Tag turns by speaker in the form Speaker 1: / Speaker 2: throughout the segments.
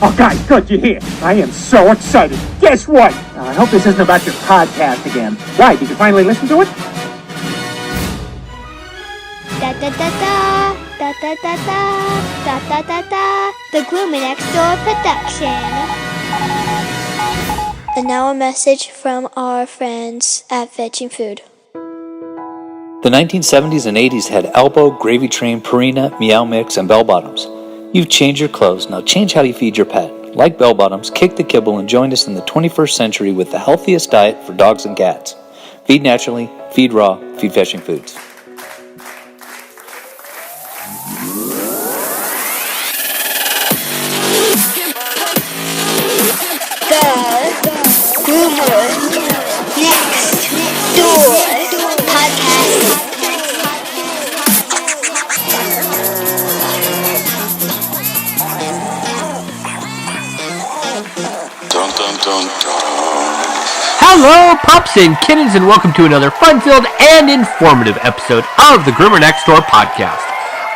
Speaker 1: Oh, guys, good, you're here. I am so excited. Guess what? I hope this isn't about your podcast again. Why, did you finally listen to it?
Speaker 2: Da da da da, da da da da, da da da da. The Gloomy Next Door production. And now a message from our friends at Fetching Food.
Speaker 3: The 1970s and 80s had Elbow, Gravy Train, Purina, Meow Mix, and Bell Bottoms. You've changed your clothes, now change how you feed your pet. Like Bell Bottoms, kick the kibble and join us in the 21st century with the healthiest diet for dogs and cats. Feed naturally, feed raw, feed Fetching Foods.
Speaker 2: The Groomer Next Door podcast.
Speaker 4: Dun, dun, dun, dun.
Speaker 5: Hello, pups and kittens, and welcome to another fun-filled and informative episode of the Groomer Next Door podcast.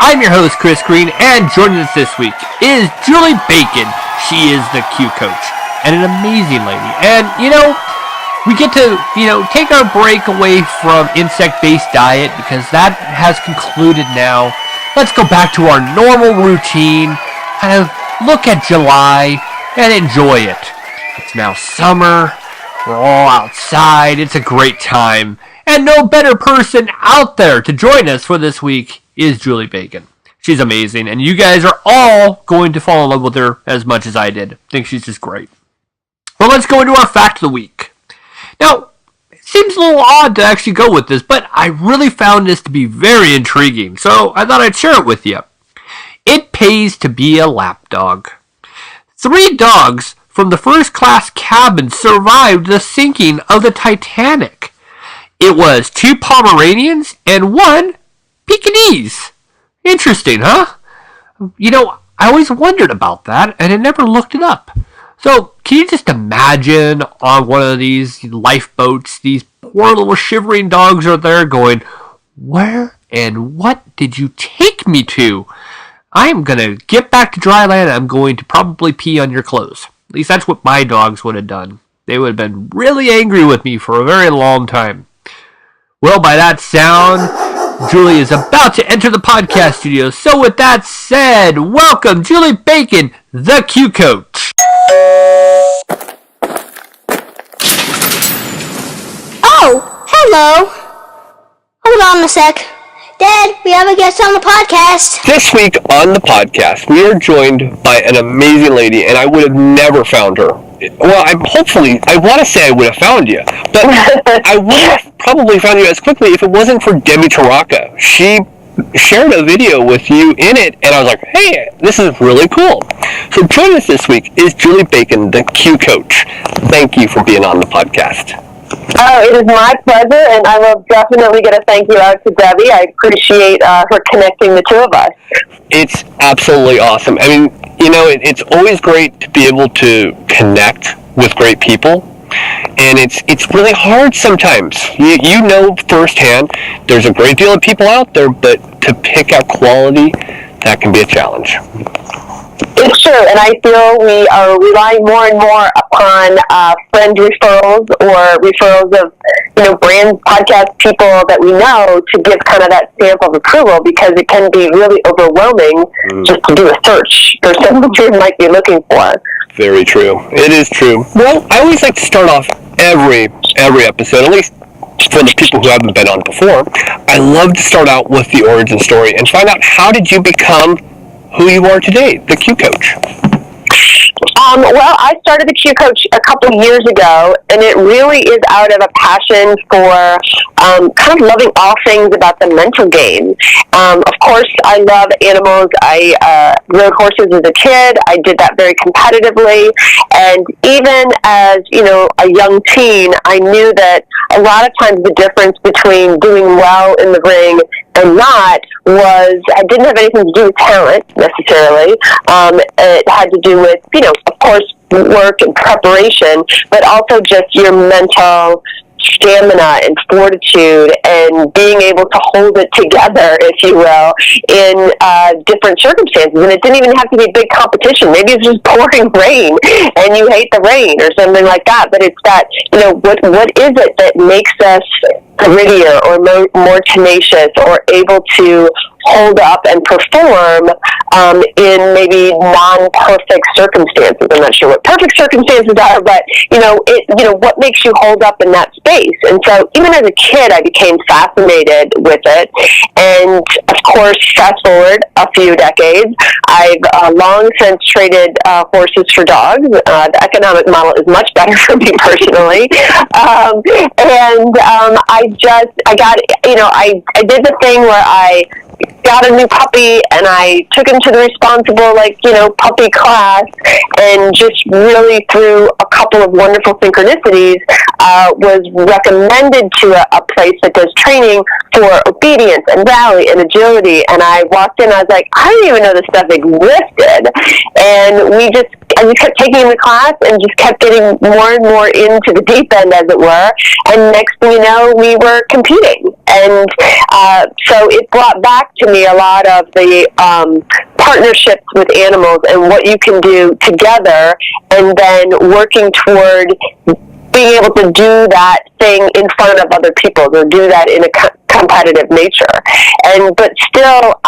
Speaker 5: I'm your host, Chris Green, and joining us this week is Julie Bacon. She is the Q Coach, and an amazing lady. And, we get to, take our break away from insect-based diet because that has concluded now. Let's go back to our normal routine, kind of look at July, and enjoy it. It's now summer. We're all outside. It's a great time. And no better person out there to join us for this week is Julie Bacon. She's amazing. And you guys are all going to fall in love with her as much as I did. I think she's just great. Well, let's go into our fact of the week. Now, it seems a little odd to actually go with this, but I really found this to be very intriguing. So I thought I'd share it with you. It pays to be a lapdog. 3 dogs from the first-class cabin survived the sinking of the Titanic. It was 2 Pomeranians and 1 Pekingese. Interesting, huh? I always wondered about that, and I never looked it up. So, can you just imagine on one of these lifeboats, these poor little shivering dogs are there going, where and what did you take me to? I'm going to get back to dry land. I'm going to probably pee on your clothes. At least that's what my dogs would have done. They would have been really angry with me for a very long time. Well, by that sound, Julie is about to enter the podcast studio. So with that said, welcome Julie Bacon, the Q Coach.
Speaker 2: Oh, hello. Hold on a sec. Dad, we have a guest on the podcast.
Speaker 5: This week on the podcast, we are joined by an amazing lady, and I would have never found her. Well, I want to say I would have found you, but I would have probably found you as quickly if it wasn't for Debbie Taraka. She shared a video with you in it, and I was like, hey, this is really cool. So joining us this week is Julie Bacon, the Q Coach. Thank you for being on the podcast.
Speaker 6: Oh, it is my pleasure, and I will definitely get a thank you out to Debbie. I appreciate her connecting the two of us.
Speaker 5: It's absolutely awesome. I mean, it's always great to be able to connect with great people, and it's really hard sometimes. You know firsthand, there's a great deal of people out there, but to pick out quality, that can be a challenge.
Speaker 6: It's true, and I feel we are relying more and more upon friend referrals or referrals of, brand podcast people that we know to give kind of that stamp of approval, because it can be really overwhelming just to do a search for something you might be looking for.
Speaker 5: Very true. It is true. Well, I always like to start off every episode, at least for the people who haven't been on before. I love to start out with the origin story and find out, how did you become who you are today, the Q Coach?
Speaker 6: Well, I started the Q Coach a couple years ago, and it really is out of a passion for kind of loving all things about the mental game. Of course, I love animals. I rode horses as a kid. I did that very competitively, and even as a young teen, I knew that a lot of times the difference between doing well in the ring and not I didn't have anything to do with talent necessarily. It had to do with, of course, work and preparation, but also just your mental stamina and fortitude and being able to hold it together, if you will, in different circumstances. And it didn't even have to be a big competition. Maybe it's just pouring rain and you hate the rain or something like that. But it's that, what is it that makes us grittier or more tenacious or able to hold up and perform in maybe non-perfect circumstances. I'm not sure what perfect circumstances are, but what makes you hold up in that space? And so, even as a kid, I became fascinated with it. And of course, fast forward a few decades, I've long since traded horses for dogs. The economic model is much better for me personally, I did the thing where I got a new puppy and I took him to the responsible, puppy class, and just really through a couple of wonderful synchronicities, was recommended to a place that does training for obedience and rally and agility. And I walked in, I was like, I didn't even know this stuff existed. And I just kept taking the class and just kept getting more and more into the deep end, as it were. And next thing you know, we were competing. And so it brought back to me a lot of the partnerships with animals and what you can do together, and then working toward being able to do that thing in front of other people, or do that in a competitive nature. But still,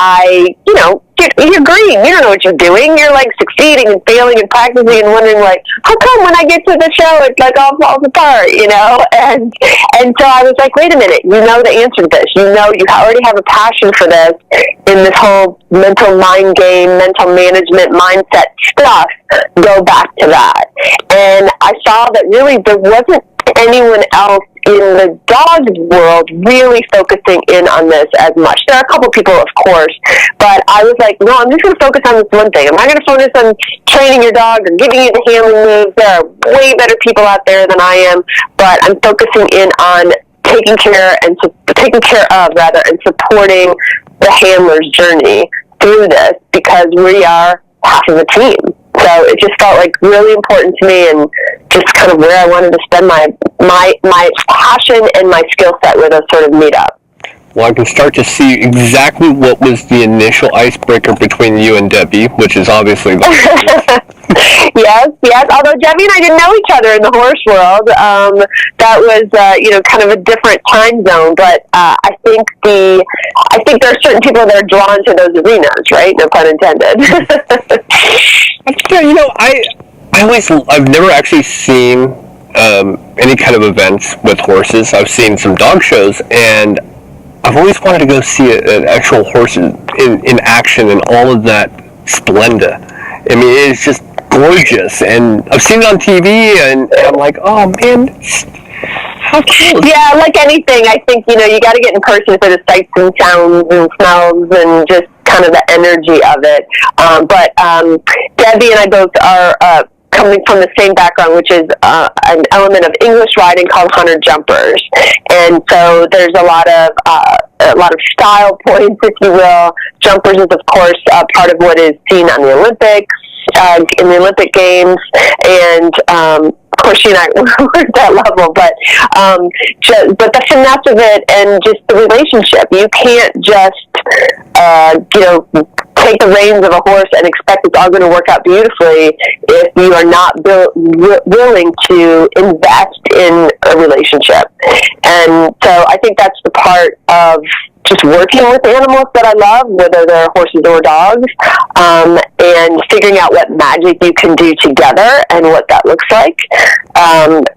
Speaker 6: you're green. You don't know what you're doing. You're succeeding and failing and practicing and wondering how come when I get to the show it's all falls apart, And so I was like, wait a minute, you know the answer to this. You already have a passion for this in this whole mental mind game, mental management mindset stuff. Go back to that. And I saw that really there wasn't anyone else in the dog world really focusing in on this as much. There are a couple people, of course, but I was like, no, I'm just going to focus on this one thing. I'm not going to focus on training your dog or giving you the handling moves. There are way better people out there than I am, but I'm focusing in on taking care of, and supporting the handler's journey through this, because we are half of the team. So it just felt really important to me, and just kind of where I wanted to spend my passion and my skill set where those sort of meet up.
Speaker 5: Well, I can start to see exactly what was the initial icebreaker between you and Debbie, which is obviously the
Speaker 6: Yes. Although Debbie and I didn't know each other in the horse world, that was kind of a different time zone. But I think there are certain people that are drawn to those arenas, right? No pun intended.
Speaker 5: I've never actually seen any kind of events with horses. I've seen some dog shows, and I've always wanted to go see an actual horse in action and all of that splendor. I mean, it's just gorgeous, and I've seen it on TV, and I'm like, oh man, how cool.
Speaker 6: Yeah, like anything, I think, you got to get in person for the sights and sounds and smells and just kind of the energy of it. But Debbie and I both are coming from the same background, which is an element of English riding called hunter jumpers, and so there's a lot of style points, if you will. Jumpers is, of course, part of what is seen on the Olympics, in the Olympic Games, and of course, she and I were at that level, but the finesse of it and just the relationship. You can't just take the reins of a horse and expect it's all going to work out beautifully if you are not willing to invest in a relationship. And so I think that's the part of just working with animals that I love, whether they're horses or dogs, and figuring out what magic you can do together and what that looks like.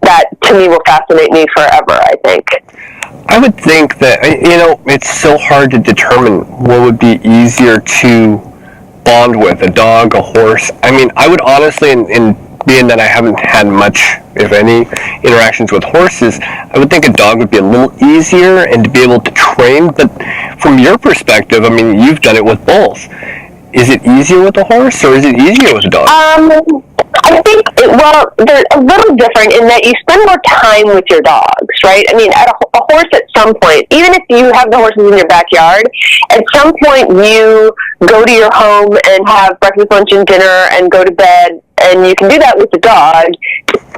Speaker 6: That, to me, will fascinate me forever, I think.
Speaker 5: I would think that, it's so hard to determine what would be easier to bond with, a dog, a horse. I mean, I would honestly, in being that I haven't had much, if any, interactions with horses, I would think a dog would be a little easier and to be able to train. But from your perspective, I mean, you've done it with both. Is it easier with a horse or is it easier with a dog?
Speaker 6: I think, they're a little different in that you spend more time with your dogs, right? I mean, a horse at some point, even if you have the horses in your backyard, at some point you go to your home and have breakfast, lunch, and dinner and go to bed and you can do that with the dog.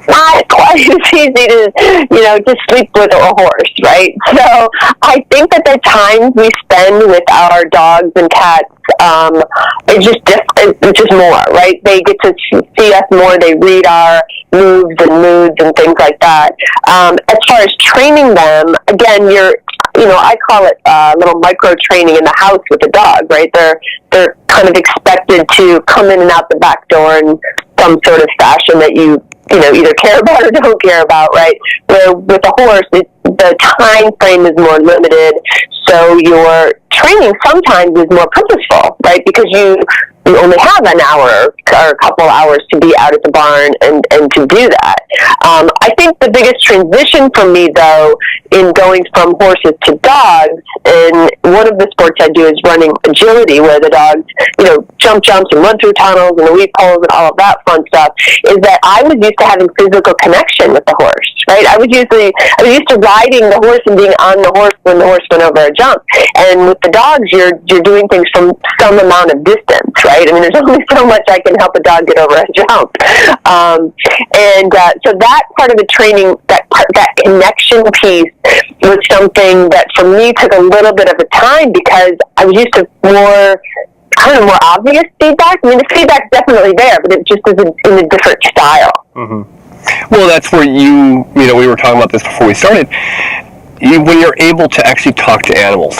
Speaker 6: Not quite as easy to sleep with a horse, right? So I think that the time we spend with our dogs and cats is just different. It's just more, right? They get to see us more. They read our moves and moods and things like that. As far as training them, again, I call it little micro training in the house with the dog, right? They're kind of expected to come in and out the back door in some sort of fashion that you either care about or don't care about, right? Where with a horse, the time frame is more limited, so your training sometimes is more purposeful, right? Because you only have an hour or a couple hours to be out at the barn and to do that. I think the biggest transition for me, though, in going from horses to dogs, and one of the sports I do is running agility, where the dogs, jumps and run through tunnels and the weed poles and all of that fun stuff, is that I was used to having physical connection with the horse, right? I was used to riding the horse and being on the horse when the horse went over a jump. And with the dogs, you're doing things from some amount of distance, right? I mean, there's only so much I can help a dog get over a jump. So that part of the training, that connection piece, was something that for me took a little bit of a time, because I was used to more obvious feedback. I mean, the feedback's definitely there, but it just is in a different style.
Speaker 5: Mm-hmm. Well, that's where we were talking about this before we started. When you're able to actually talk to animals,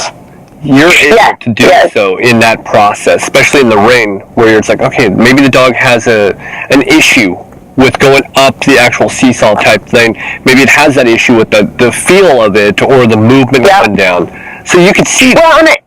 Speaker 5: you're able to do so in that process, especially in the ring, where it's like, okay, maybe the dog has an issue with going up the actual seesaw type thing. Maybe it has that issue with the feel of it or the movement coming down. So you can see that.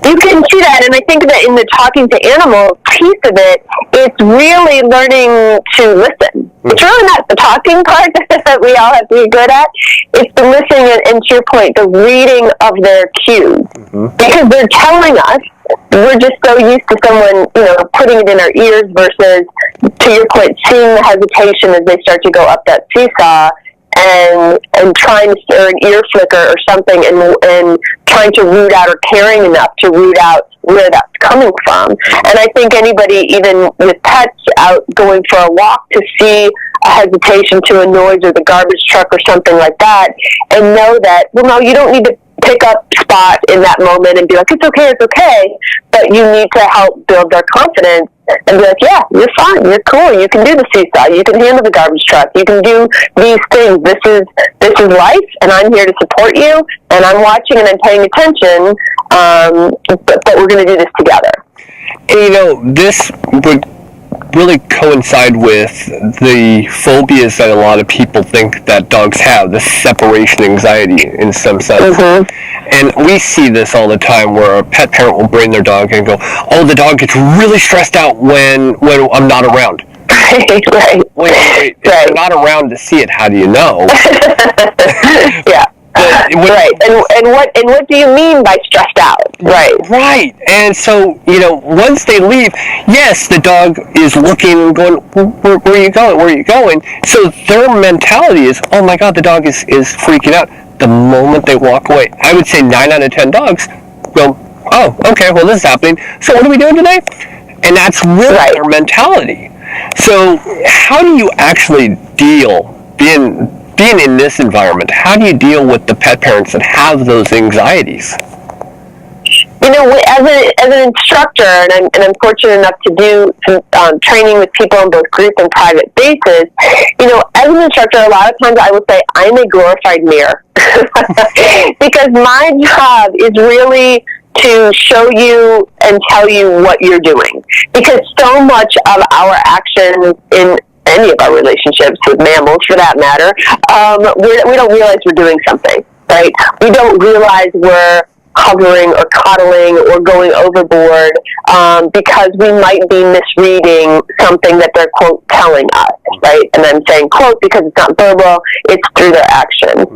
Speaker 6: You can see that, and I think that in the talking to animals piece of it, it's really learning to listen. It's really not the talking part that we all have to be good at. It's the listening, and to your point, the reading of their cues. Mm-hmm. Because they're telling us, we're just so used to someone, putting it in our ears versus, to your point, seeing the hesitation as they start to go up that seesaw, and trying to stir an ear flicker or something, and trying to root out, or caring enough to root out where that's coming from. And I think anybody, even with pets, out going for a walk, to see a hesitation to a noise or the garbage truck or something like that, and know that, well, no, you don't need to pick up spot in that moment and be like, it's okay, but you need to help build their confidence and be like, yeah, you're fine, you're cool, you can do the seesaw, you can handle the garbage truck, you can do these things, this is life, and I'm here to support you, and I'm watching and I'm paying attention, but we're going to do this together.
Speaker 5: And this would really coincide with the phobias that a lot of people think that dogs have, the separation anxiety in some sense. Mm-hmm. And we see this all the time, where a pet parent will bring their dog and go, oh, the dog gets really stressed out when I'm not around.
Speaker 6: Right.
Speaker 5: Wait. If you're not around to see it, how do you know?
Speaker 6: Yeah. Right. And what do you mean by stressed out?
Speaker 5: Right. And so, once they leave, yes, the dog is looking and going, where are you going? Where are you going? So their mentality is, oh my God, the dog is freaking out. The moment they walk away, I would say 9 out of 10 dogs go, oh, okay, well, this is happening. So what are we doing today? And that's really their mentality. So how do you actually deal, being in this environment, how do you deal with the pet parents that have those anxieties?
Speaker 6: As an instructor, and I'm fortunate enough to do some training with people on both group and private bases, as an instructor, a lot of times I will say I'm a glorified mirror. Because my job is really to show you and tell you what you're doing. Because so much of our actions in any of our relationships with mammals, for that matter, we don't realize we're doing something, right? We don't realize we're hovering or coddling or going overboard because we might be misreading something that they're, quote, telling us, right? And I'm saying, quote, because it's not verbal, it's through their actions.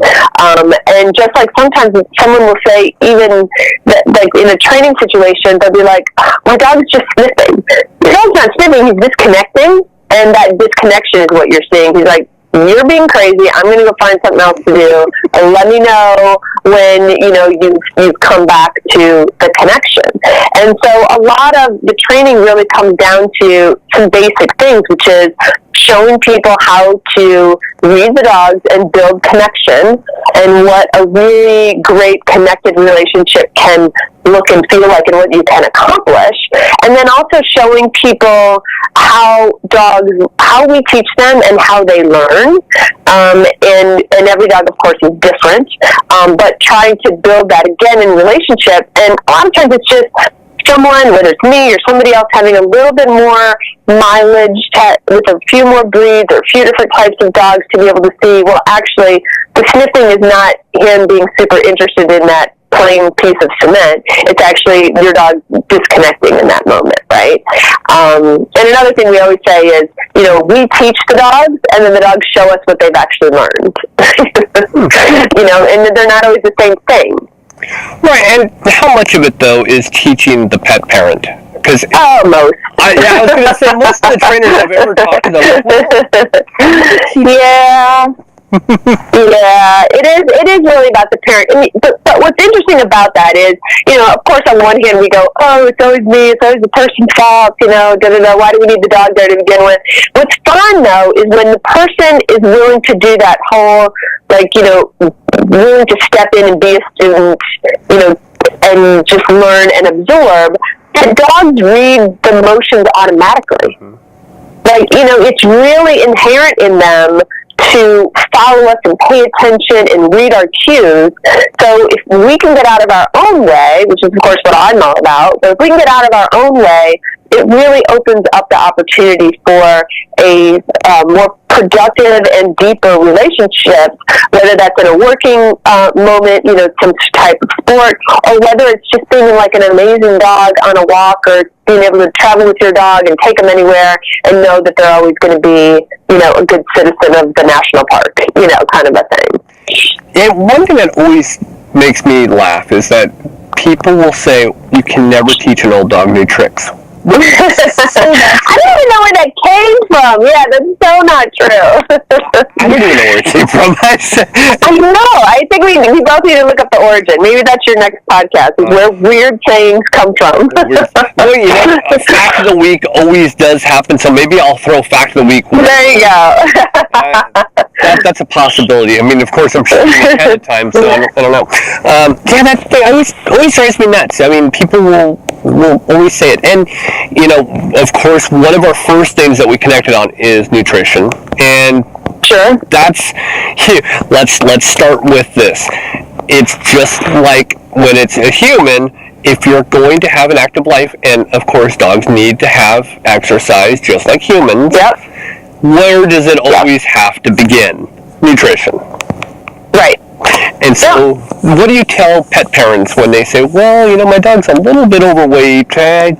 Speaker 6: And just like sometimes someone will say, even like in a training situation, they'll be like, my dog is just sniffing. Your dog's not sniffing, he's disconnecting. And that disconnection is what you're seeing. He's like, you're being crazy. I'm going to go find something else to do, and let me know when you've come back to the connection. And so a lot of the training really comes down to some basic things, which is showing people how to read the dogs and build connection, and what a really great connected relationship can look and feel like, and what you can accomplish. And then also showing people how we teach them and how they learn. And every dog, of course, is different. But trying to build that again in relationship. And a lot of times it's just someone, whether it's me or somebody else, having a little bit more mileage with a few more breeds or a few different types of dogs to be able to see, well, actually, the sniffing is not him being super interested in that plain piece of cement. It's actually your dog disconnecting in that moment, right? And another thing we always say is, we teach the dogs, and then the dogs show us what they've actually learned. And they're not always the same thing.
Speaker 5: Right, and how much of it, though, is teaching the pet parent? Because
Speaker 6: most.
Speaker 5: I was going to say, most of the trainers I've ever talked to them.
Speaker 6: Yeah. Yeah, it is really about the parent. But what's interesting about that is, of course, on one hand we go, oh, it's always me, it's always the person's fault, why do we need the dog there to begin with? What's fun, though, is when the person is willing to do that whole, willing to step in and be a student, and just learn and absorb, the dogs read the motions automatically. It's really inherent in them to follow us and pay attention and read our cues. So if we can get out of our own way, which is of course what I'm all about, but if we can get out of our own way, it really opens up the opportunity for a more productive and deeper relationship, whether that's in a working moment, some type of sport, or whether it's just being like an amazing dog on a walk, or being able to travel with your dog and take them anywhere and know that they're always going to be, a good citizen of the national park, kind of a thing.
Speaker 5: And one thing that always makes me laugh is that people will say you can never teach an old dog new tricks.
Speaker 6: I don't even know where that came from. Yeah, that's so not true.
Speaker 5: I don't even know where it came from.
Speaker 6: I know. I think we both need to look up the origin. Maybe that's your next podcast, is where weird sayings come from.
Speaker 5: A fact of the week always does happen, so maybe I'll throw fact of the week.
Speaker 6: There you go.
Speaker 5: That's a possibility. I mean, of course, I'm sure ahead of time, so I don't know. That thing always drives me nuts. I mean, people will always say it. And, of course, one of our first things that we connected on is nutrition. And
Speaker 6: sure,
Speaker 5: let's start with this. It's just like when it's a human, if you're going to have an active life, and, of course, dogs need to have exercise just like humans.
Speaker 6: Yep.
Speaker 5: Where does it always have to begin? Nutrition.
Speaker 6: Right.
Speaker 5: And so, what do you tell pet parents when they say, well, my dog's a little bit overweight,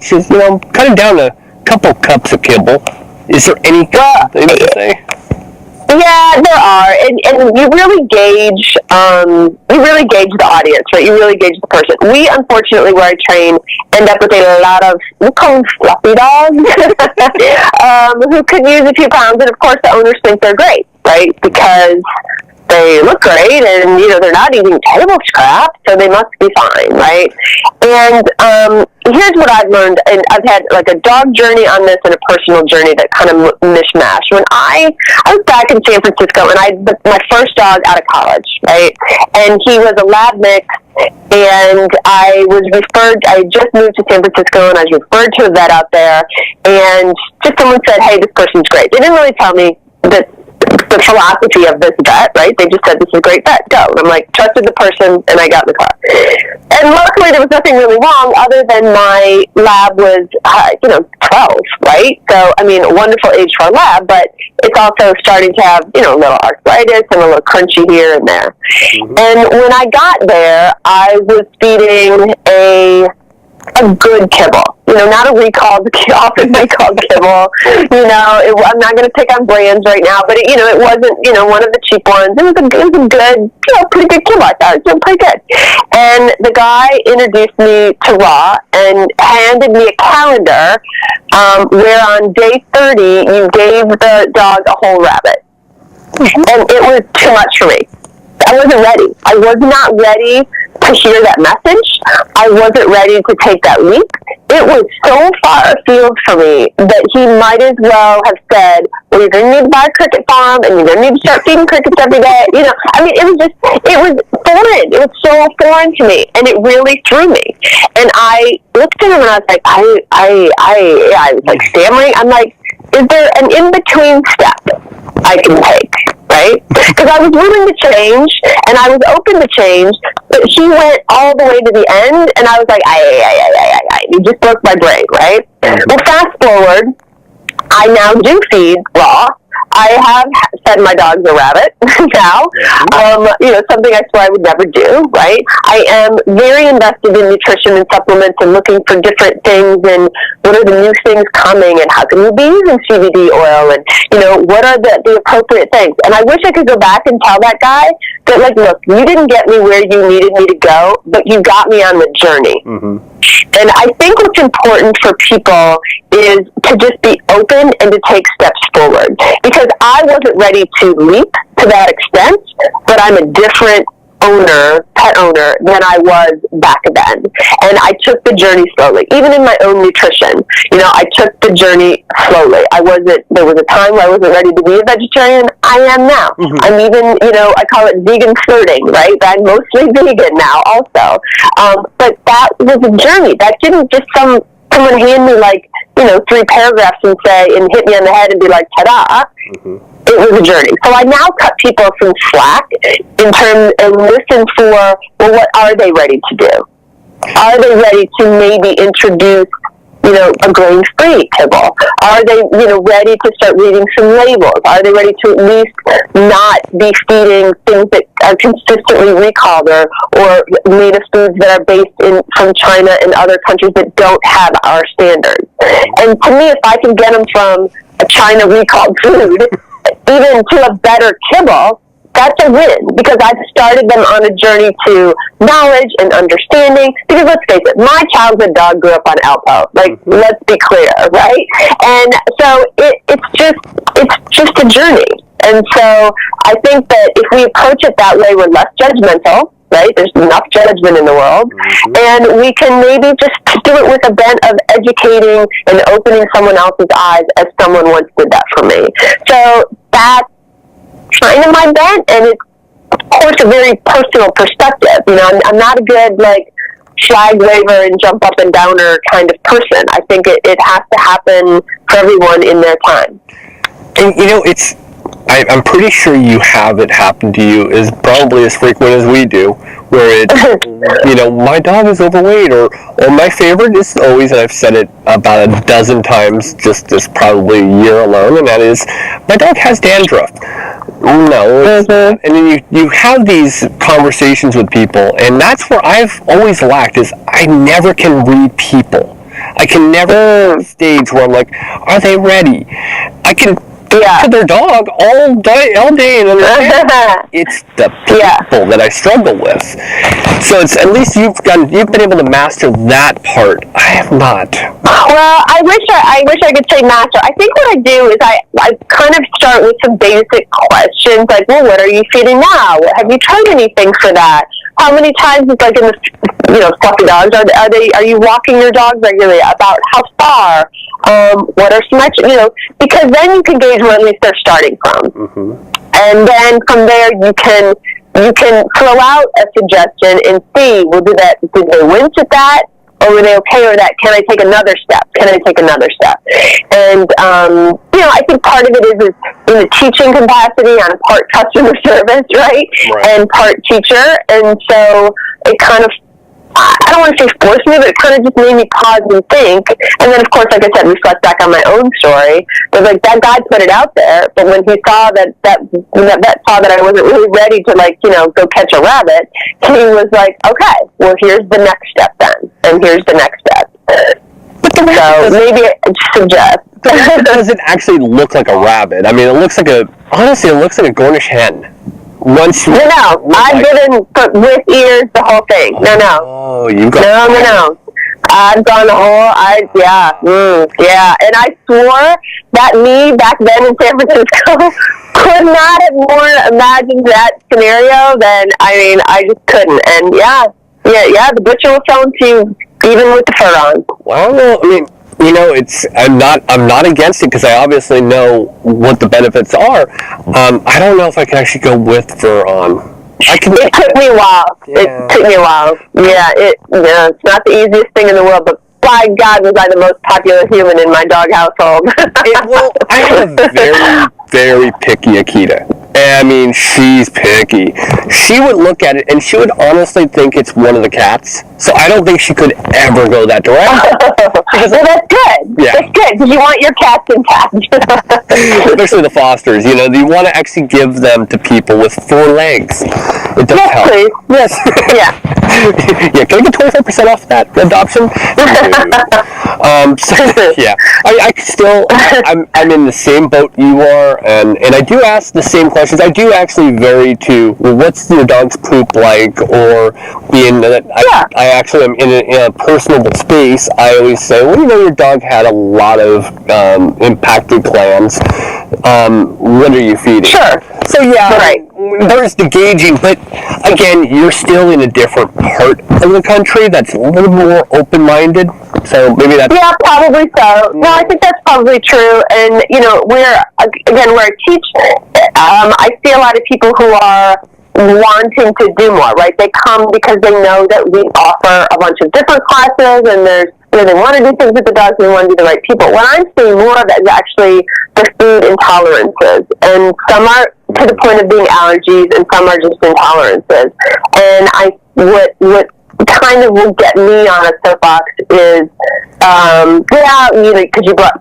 Speaker 5: just, cut him down a couple cups of kibble. Is there anything to say?
Speaker 6: Yeah, there are, and you really gauge the audience, right? You really gauge the person. We, unfortunately, where I train, end up with a lot of, we call them fluffy dogs, who could use a few pounds, and of course the owners think they're great, right? Because they look great, and they're not eating table scraps, so they must be fine, right? And here's what I've learned, and I've had like a dog journey on this and a personal journey that kind of mishmash. When I was back in San Francisco, and my first dog out of college, right? And he was a lab mix, and I just moved to San Francisco, and I was referred to a vet out there, and just someone said, hey, this person's great. They didn't really tell me that the philosophy of this vet, right? They just said, this is a great vet, go. And I'm like, trusted the person, and I got in the car. And luckily, there was nothing really wrong other than my lab was, 12, right? So, I mean, a wonderful age for a lab, but it's also starting to have, a little arthritis and a little crunchy here and there. Mm-hmm. And when I got there, I was feeding a good kibble, not a often recalled kibble. I'm not going to pick on brands right now, but it wasn't, one of the cheap ones. It was a good, pretty good kibble. I thought it was pretty good. And the guy introduced me to Raw and handed me a calendar where on day 30 you gave the dog a whole rabbit. And it was too much for me. I wasn't ready. I was not ready to hear that message. I wasn't ready to take that leap. It was so far afield for me that he might as well have said, well, you're going to need to buy a cricket farm and you're going to need to start feeding crickets every day. You know, I mean, it was foreign. It was so foreign to me, and it really threw me. And I looked at him and I was like, I was like stammering. I'm like, is there an in-between step I can take, right? Because I was willing to change, and I was open to change, but he went all the way to the end, and I was like, he just broke my brain, right? Well, fast forward, I now do feed raw. I have fed my dogs a rabbit now. You know, something I swore I would never do, right? I am very invested in nutrition and supplements and looking for different things and what are the new things coming and how can we be using CBD oil and, you know, what are the appropriate things. And I wish I could go back and tell that guy that, like, look, you didn't get me where you needed me to go, but you got me on the journey. And I think what's important for people is to just be open and to take steps forward. Because I wasn't ready to leap to that extent, but I'm a different pet owner than I was back then. And I took the journey slowly. Even in my own nutrition, you know, I took the journey slowly. There was a time where I wasn't ready to be a vegetarian. I am now. I'm even, you know, I call it vegan flirting, right? I'm mostly vegan now also. But that was a journey. That didn't just someone hand me, like, you know, 3 paragraphs and hit me on the head and be like, ta-da. It was a journey. So I now cut people some slack in terms and listen for, well, what are they ready to do? Are they ready to maybe introduce, you know, a grain-free kibble? Are they, you know, ready to start reading some labels? Are they ready to at least not be feeding things that are consistently recalled or made of foods that are based from China and other countries that don't have our standards? And to me, if I can get them from a China recalled food even to a better kibble, that's a win, because I've started them on a journey to knowledge and understanding. Because let's face it, my childhood dog grew up on Alpo. Like, let's be clear, right? And so it's just a journey. And so I think that if we approach it that way, we're less judgmental, right? There's enough judgment in the world. And we can maybe just do it with a bent of educating and opening someone else's eyes, as someone once did that for me. So that's kind of my bent, and it's, of course, a very personal perspective. You know, I'm not a good, like, flag waver and jump up and downer kind of person. I think it has to happen for everyone in their time.
Speaker 5: And, you know, I'm pretty sure you have it happen to you is probably as frequent as we do, where it's, you know, my dog is overweight, or my favorite is always, and I've said it about a dozen times just this probably year alone, and that is, my dog has dandruff. No. And then you have these conversations with people, and that's where I've always lacked, is I never can read people. I can never stage where I'm like, are they ready? I can to their dog all day and understand. It's the people that I struggle with. So it's, at least you've been able to master that part. I have not.
Speaker 6: Well, I wish I could say master. I think what I do is I kind of start with some basic questions, like, well, what are you feeding now? Have you tried anything for that? How many times, it's like in the, you know, fluffy dogs, are you walking your dog regularly? About how far? What are some extra, you know, because then you can gauge where at least they're starting from. And then from there you can throw out a suggestion and see, well, did they wince at that? Or were they okay with that? Can I take another step? And, you know, I think part of it is in the teaching capacity. I'm part customer service, right? And part teacher. And so it kind of, I don't want to say forced me, but it kind of just made me pause and think. And then, of course, like I said, reflect back on my own story. It was like, that guy put it out there, but when he saw that saw that I wasn't really ready to, like, you know, go catch a rabbit, he was like, okay, well, here's the next step then, and here's the next step. So maybe suggest.
Speaker 5: It doesn't actually look like a rabbit. I mean, it looks like a Cornish hen. No, I've been with ears, the whole thing. No.
Speaker 6: Oh, you got No. I've gone the whole, yeah. And I swore that me back then in San Francisco could not have more imagined that scenario than, I just couldn't. And the butcher will sell them to you even with the fur on.
Speaker 5: Well, I'm not against it because I obviously know what the benefits are. I don't know if I can actually go with fur on.
Speaker 6: It took me a while. Yeah. It's not the easiest thing in the world, but by God, was I the most popular human in my dog household.
Speaker 5: I have a very, very picky Akita. She's picky. She would look at it, and she would honestly think it's one of the cats. So I don't think she could ever go that direction.
Speaker 6: Well, that's good.
Speaker 5: Yeah.
Speaker 6: That's good, because you want your cats intact.
Speaker 5: Especially the Fosters. You want to actually give them to people with 4 legs. It does help.
Speaker 6: Please.
Speaker 5: Yes.
Speaker 6: Yeah.
Speaker 5: Yeah, can I get 25% off that adoption? I'm in the same boat you are, and I do ask the same questions. I do actually vary to, well, what's your dog's poop like, or I actually am in a personable space. I always say, well, your dog had a lot of impacted glands. What are you feeding?
Speaker 6: Sure.
Speaker 5: So
Speaker 6: right.
Speaker 5: There's the gauging, but again, you're still in a different part of the country that's a little more open-minded. So maybe that's...
Speaker 6: Yeah, probably so. No, I think that's probably true. And, where I teach, I see a lot of people who are wanting to do more, right? They come because they know that we offer a bunch of different classes, and they want to do things with the dogs, and they want to be the right people. What I'm seeing more of is actually the food intolerances, and some are to the point of being allergies, and some are just intolerances. And what kind of will get me on a soapbox is, because you brought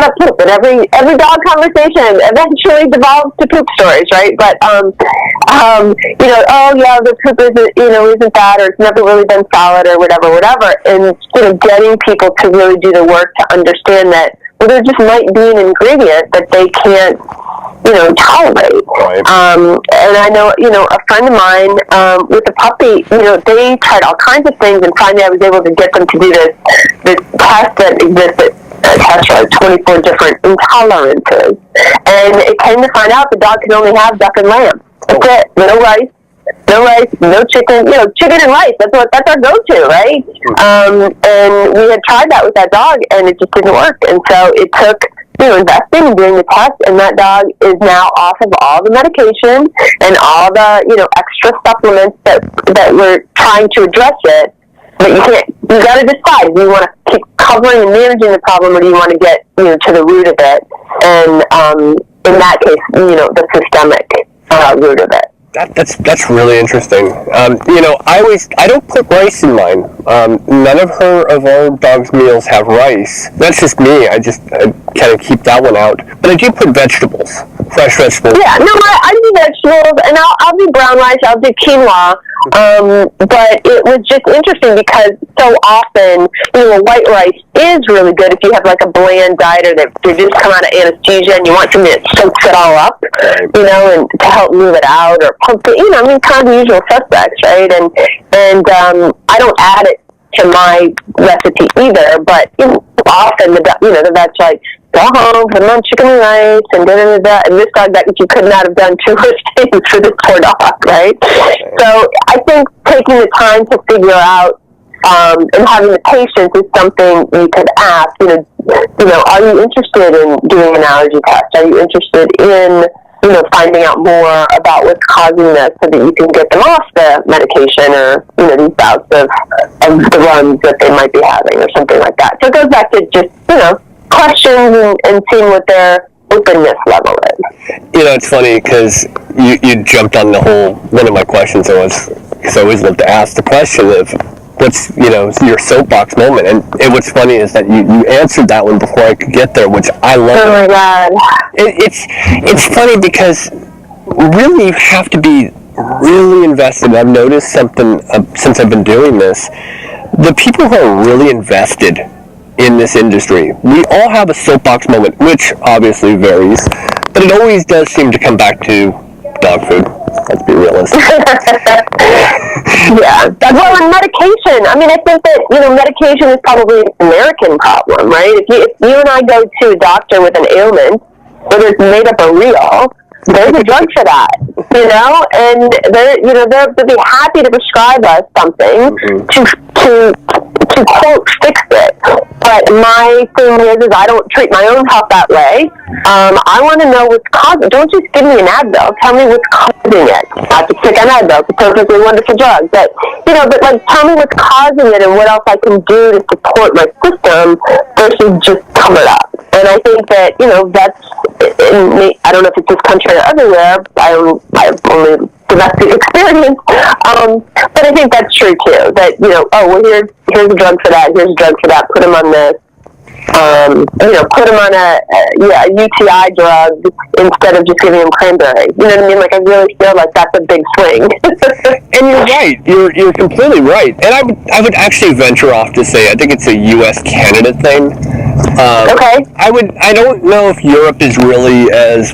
Speaker 6: up poop, and every dog conversation eventually devolves to poop stories, right? But the poop isn't that, or it's never really been solid, or whatever, and getting people to really do the work to understand that, well, there just might be an ingredient that they can't tolerate.
Speaker 5: Right.
Speaker 6: And I know, a friend of mine with a puppy, they tried all kinds of things, and finally I was able to get them to do this test that exists that tests like 24 different intolerances. And it came to find out the dog can only have duck and lamb. That's it. No rice, no chicken. Chicken and rice. That's our go-to, right? And we had tried that with that dog, and it just didn't work. And so it took investing and doing the test, and that dog is now off of all the medication and all the extra supplements that we're trying to address it. But you got to decide, do you want to keep covering and managing the problem, or do you want to get to the root of it, and in that case the systemic root of it.
Speaker 5: That's really interesting. I don't put rice in mine. None of our dog's meals have rice. That's just me. I kind of keep that one out. But I do put vegetables, fresh vegetables.
Speaker 6: Yeah, no, I do vegetables, and I'll do brown rice. I'll do quinoa. But it was just interesting because so often, white rice is really good if you have like a bland diet, or that they just come out of anesthesia and you want something that soaks it all up, and to help move it out, or pumpkin, kind of the usual suspects, right? And I don't add it to my recipe either, but often the vet's like, go home, put on chicken and rice, and da-da-da-da, and this dog, that you could not have done 2 worse things for this poor dog, right? So I think taking the time to figure out and having the patience is something you could ask, are you interested in doing an allergy test? Are you interested in finding out more about what's causing this, so that you can get them off the medication, or these bouts of the runs that they might be having, or something like that. So it goes back to just questions and seeing what their openness level is.
Speaker 5: It's funny because you jumped on one of my questions. Because I always love to ask the question of what's your soapbox moment, and what's funny is that you answered that one before I could get there, which I love.
Speaker 6: Oh my God!
Speaker 5: It's funny because really you have to be really invested. I've noticed something since I've been doing this. The people who are really invested in this industry, we all have a soapbox moment, which obviously varies, but it always does seem to come back to dog food. Let's be realistic.
Speaker 6: Yeah. Well, and medication. I mean, I think that, medication is probably an American problem, right? If you and I go to a doctor with an ailment, whether it's made up or real, there's a drug for that, and they'll be happy to prescribe us something to quote fix it. But my thing is I don't treat my own health that way. I want to know what's causing it. Don't just give me an Advil. Tell me what's causing it. I have to pick an Advil. It's a perfectly wonderful drug. But tell me what's causing it and what else I can do to support my system versus just cover it up. And I think that, that's, I don't know if it's this country or everywhere. I have only domestic experience. But I think that's true too. That, here's a drug for that. Here's a drug for that. Put them on this. Put them on a UTI drug instead of just giving them cranberry. You know what I mean? I really feel like that's a big swing.
Speaker 5: And you're right. You're completely right. And I would actually venture off to say I think it's a U.S.-Canada thing.
Speaker 6: Okay.
Speaker 5: I don't know if Europe is really as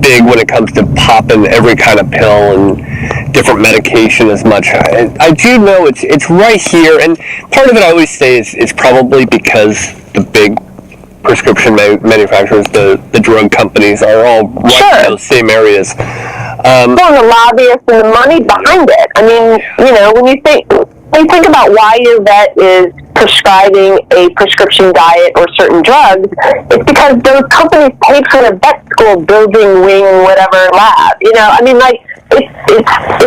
Speaker 5: big when it comes to popping every kind of pill and different medication as much. I do know it's right here, and part of it I always say is probably because the big prescription manufacturers, the drug companies, are all right in those same areas.
Speaker 6: Well, the lobbyists and the money behind it. I mean, when you think about why your vet is prescribing a prescription diet or certain drugs, it's because those companies paid for the vet school building, wing, whatever lab. It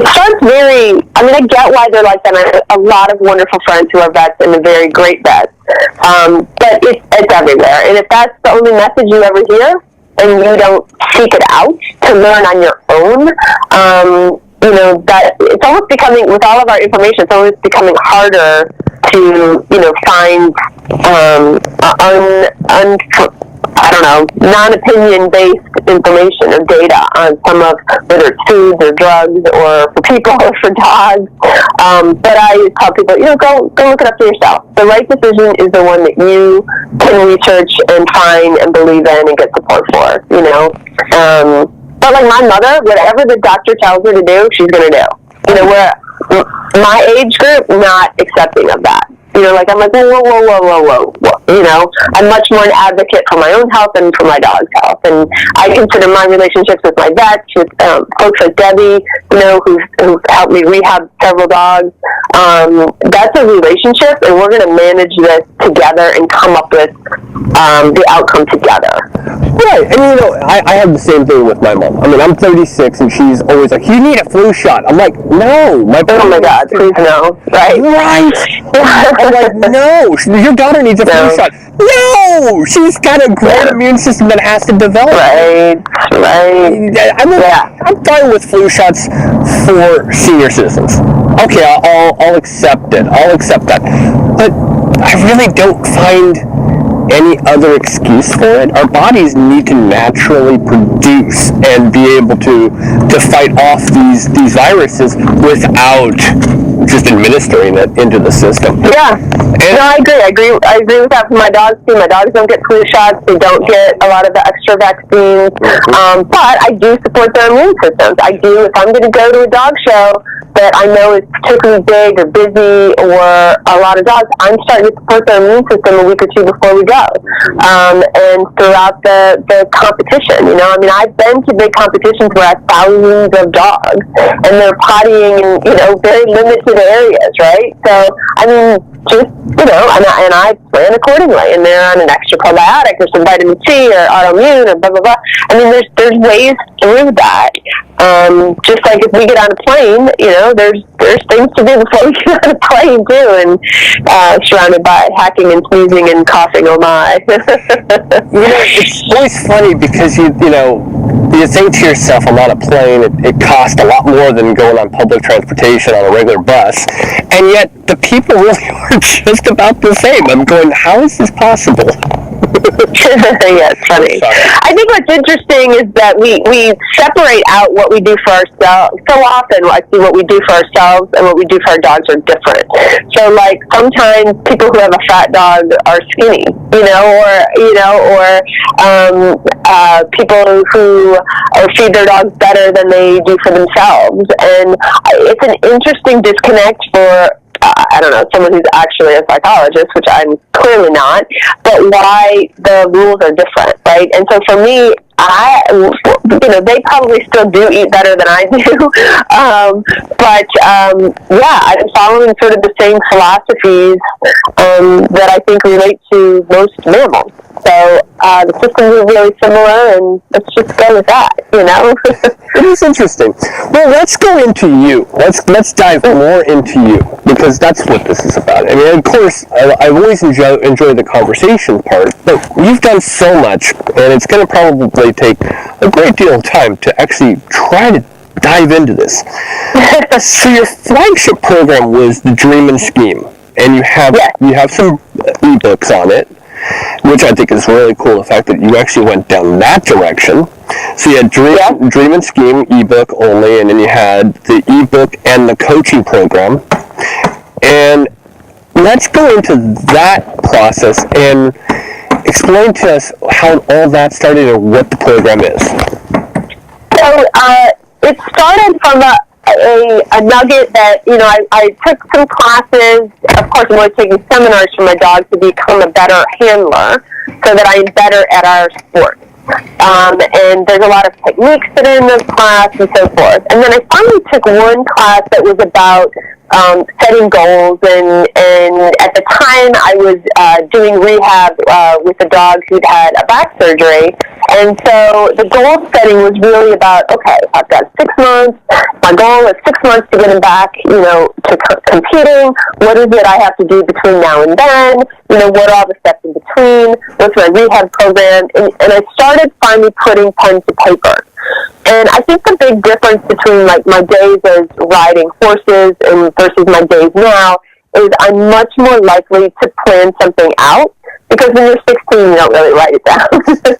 Speaker 6: starts very, I get why they're like that. I have a lot of wonderful friends who are vets and are very great vets. But it's everywhere. And if that's the only message you ever hear and you don't seek it out to learn on your own, that it's almost becoming, with all of our information, it's almost becoming harder to, find non-opinion-based information or data on some of, whether it's foods or drugs or for people or for dogs. But I tell people, go look it up for yourself. The right decision is the one that you can research and find and believe in and get support for, But my mother, whatever the doctor tells her to do, she's going to do. Where my age group, not accepting of that. I'm like, whoa. I'm much more an advocate for my own health and for my dog's health. And I consider my relationships with my vets, with folks like Debbie, who've helped me rehab several dogs. That's a relationship, and we're going to manage this together and come up with the outcome together.
Speaker 5: Right, and I have the same thing with my mom. I'm 36, and she's always like, "You need a flu shot." I'm like, "No,
Speaker 6: oh my God, please no!" Right?
Speaker 5: I'm like, "No, your daughter needs a flu shot." No, she's got a great immune system that has to develop.
Speaker 6: Right.
Speaker 5: I'm fine with flu shots for senior citizens. Okay, I'll accept it. I'll accept that, but I really don't find any other excuse for it. Our bodies need to naturally produce and be able to fight off these viruses without just administering it into the system.
Speaker 6: Yeah. I agree with that for my dogs too. My dogs don't get flu shots. They don't get a lot of the extra vaccines. But I do support their immune systems. I do. If I'm going to go to a dog show that I know is particularly big or busy or a lot of dogs, I'm starting to support their immune system a week or two before we go. And throughout the competition, I've been to big competitions where I have thousands of dogs and they're pottying in, very limited areas, right? So, and I plan accordingly, and they're on an extra probiotic or some vitamin C or autoimmune or blah, blah, blah. There's ways through that. Just like if we get on a plane, there's things to do before we get on a plane too, and surrounded by hacking and sneezing and coughing, oh my.
Speaker 5: It's always funny because you think to yourself, I'm on a plane, it costs a lot more than going on public transportation on a regular bus, and yet the people really are just about the same. I'm going, how is this possible?
Speaker 6: Yeah, it's funny. I think what's interesting is that we separate out what we do for ourselves. So often I see what we do for ourselves and what we do for our dogs are different. So like sometimes people who have a fat dog are skinny, or people who feed their dogs better than they do for themselves. And it's an interesting disconnect for I don't know, someone who's actually a psychologist, which I'm clearly not, but why the rules are different, right? And so for me, they probably still do eat better than I do, I'm following sort of the same philosophies that I think relate to most mammals. So the systems are really similar, and let's just go with that,
Speaker 7: It is interesting. Well, let's go into you. Let's dive more into you, because that's what this is about. I mean, of course, I've always enjoyed the conversation part, but you've done so much, and it's going to probably take a great deal of time to actually try to dive into this. So your flagship program was the Dream and Scheme, and you have some ebooks on it, which I think is really cool, the fact that you actually went down that direction. So you had Dream and Scheme ebook only, and then you had the ebook and the coaching program. And let's go into that process and explain to us how all that started and what the program is.
Speaker 6: So it started from a nugget that, I took some classes. Of course, I'm always taking seminars for my dogs to become a better handler so that I'm better at our sport. And there's a lot of techniques that are in this class and so forth. And then I finally took one class that was about setting goals, and at the time I was doing rehab with a dog who'd had a back surgery, and so the goal setting was really about, okay, I've got 6 months, my goal is 6 months to get him back, to competing. What is it I have to do between now and then? What are all the steps in between? What's my rehab program? And I started finally putting pen to paper. And I think the big difference between like my days as riding horses and versus my days now is I'm much more likely to plan something out, because when you're 16 you don't really write it down.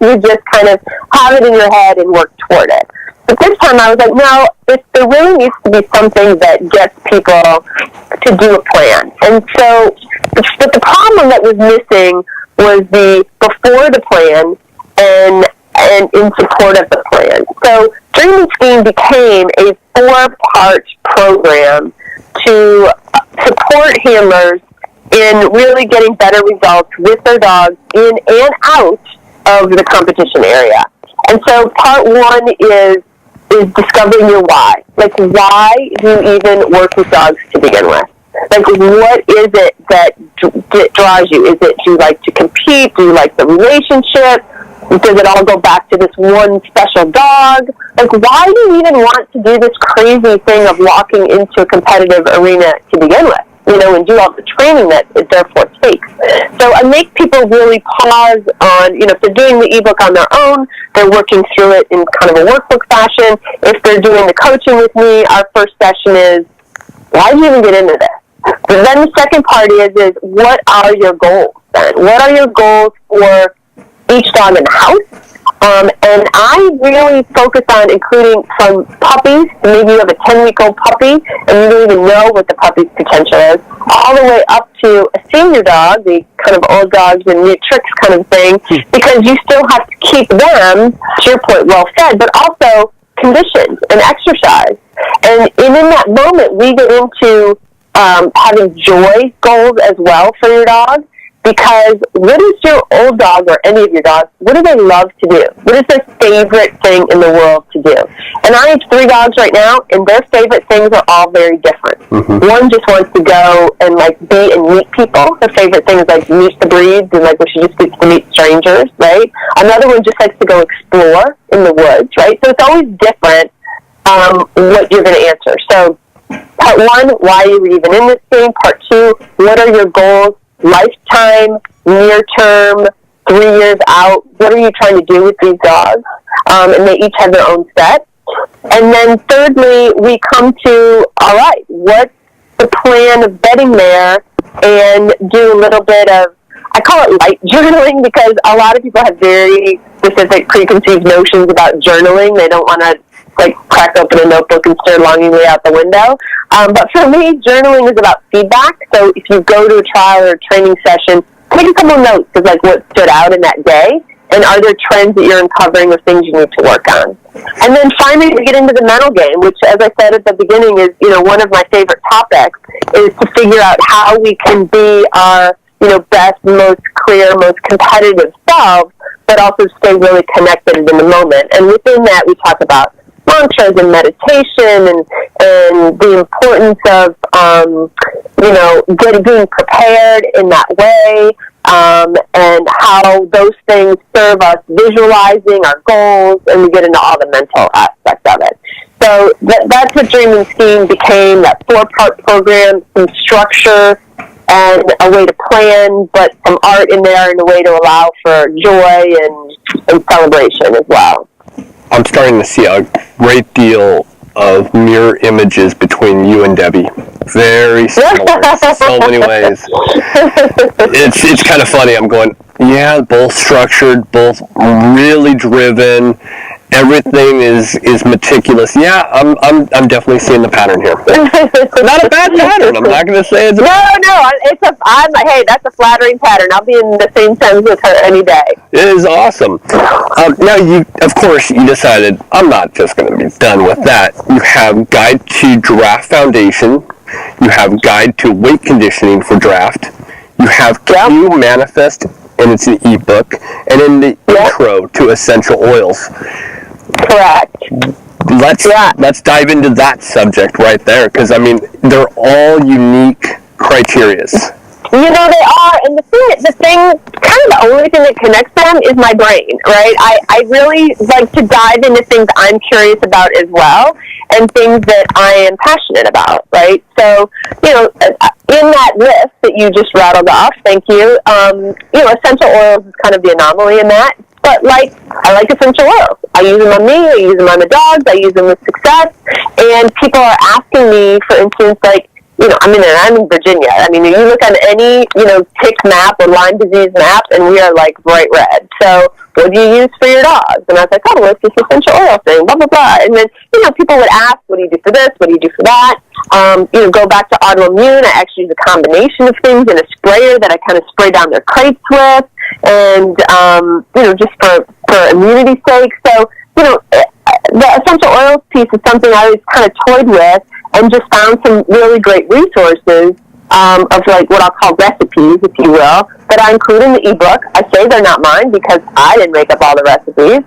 Speaker 6: You just kind of have it in your head and work toward it. But this time I was like, no, there really needs to be something that gets people to do a plan. And so, but the problem that was missing was the before the plan and in support of the plan. So Dream and Scheme became a 4-part program to support handlers in really getting better results with their dogs in and out of the competition area. And so part 1 is discovering your why. Like, why do you even work with dogs to begin with? Like, what is it that draws you? Is it, do you like to compete? Do you like the relationship? Does it all go back to this one special dog? Like, why do you even want to do this crazy thing of walking into a competitive arena to begin with? And do all the training that it therefore takes. So I make people really pause on, if they're doing the ebook on their own, they're working through it in kind of a workbook fashion. If they're doing the coaching with me, our first session is, why did you even get into this? But then the second part is what are your goals then? What are your goals for each dog in the house? And I really focus on including some puppies. Maybe you have a 10-week-old puppy and you don't even know what the puppy's potential is, all the way up to a senior dog, the kind of old dogs and new tricks kind of thing, because you still have to keep them, to your point, well fed, but also conditioned and exercise. And in that moment, we get into having joy goals as well for your dog. Because what is your old dog or any of your dogs, what do they love to do? What is their favorite thing in the world to do? And I have 3 dogs right now, and their favorite things are all very different. Mm-hmm. One just wants to go and, be and meet people. Her favorite thing is, meet the breeds, and, when she just gets to meet strangers, right? Another one just likes to go explore in the woods, right? So it's always different what you're going to answer. So part 1, why are you even in this game? Part 2, what are your goals? Lifetime, near term, 3 years out, what are you trying to do with these dogs? And they each have their own set. And then thirdly, we come to, all right, what's the plan of getting there, and do a little bit of, I call it light journaling because a lot of people have very specific preconceived notions about journaling. They don't want to crack open a notebook and stare longingly out the window. But for me, journaling is about feedback. So if you go to a trial or a training session, take a couple notes of what stood out in that day, and are there trends that you're uncovering or things you need to work on. And then finally, we get into the mental game, which, as I said at the beginning, is one of my favorite topics, is to figure out how we can be our best, most clear, most competitive selves, but also stay really connected in the moment. And within that, we talk about mantras and meditation and the importance of being prepared in that way, and how those things serve us visualizing our goals, and we get into all the mental aspects of it. So that's what Dream and Scheme became, that 4-part program, some structure and a way to plan, but some art in there and a way to allow for joy and celebration as well.
Speaker 7: I'm starting to see a great deal of mirror images between you and Debbie. Very similar in so many ways. It's kind of funny. I'm going, yeah, both structured, both really driven. Everything is meticulous. Yeah, I'm definitely seeing the pattern here. Not a bad pattern. I'm not going to say it's hey, that's a flattering pattern. I'll be in the same sentence with her any day. It is awesome. Now, of course, you decided I'm not just going to be done with that. You have Guide to Draft Foundation. You have Guide to Weight Conditioning for Draft. You have Q Manifest, and it's an ebook, and in the intro to Essential Oils. Correct. Let's dive into that subject right there, because they're all unique criterias. They are, and the thing, kind of the only thing that connects them is my brain, right? I really like to dive into things I'm curious about as well, and things that I am passionate about, right? So, in that list that you just rattled off, thank you, essential oils is kind of the anomaly in that. But I like essential oils. I use them on me, I use them on the dogs, I use them with success, and people are asking me, for instance, I'm in Virginia. You look on any, tick map or Lyme disease map, and we are bright red. So what do you use for your dogs? And I was like, well, it's this essential oil thing, blah, blah, blah. And then, people would ask, what do you do for this? What do you do for that? Go back to autoimmune. I actually use a combination of things in a sprayer that I kind of spray down their crates with. And, just for immunity's sake. So, the essential oils piece is something I always kind of toyed with, and just found some really great resources of what I'll call recipes, if you will, that I include in the ebook. I say they're not mine because I didn't make up all the recipes,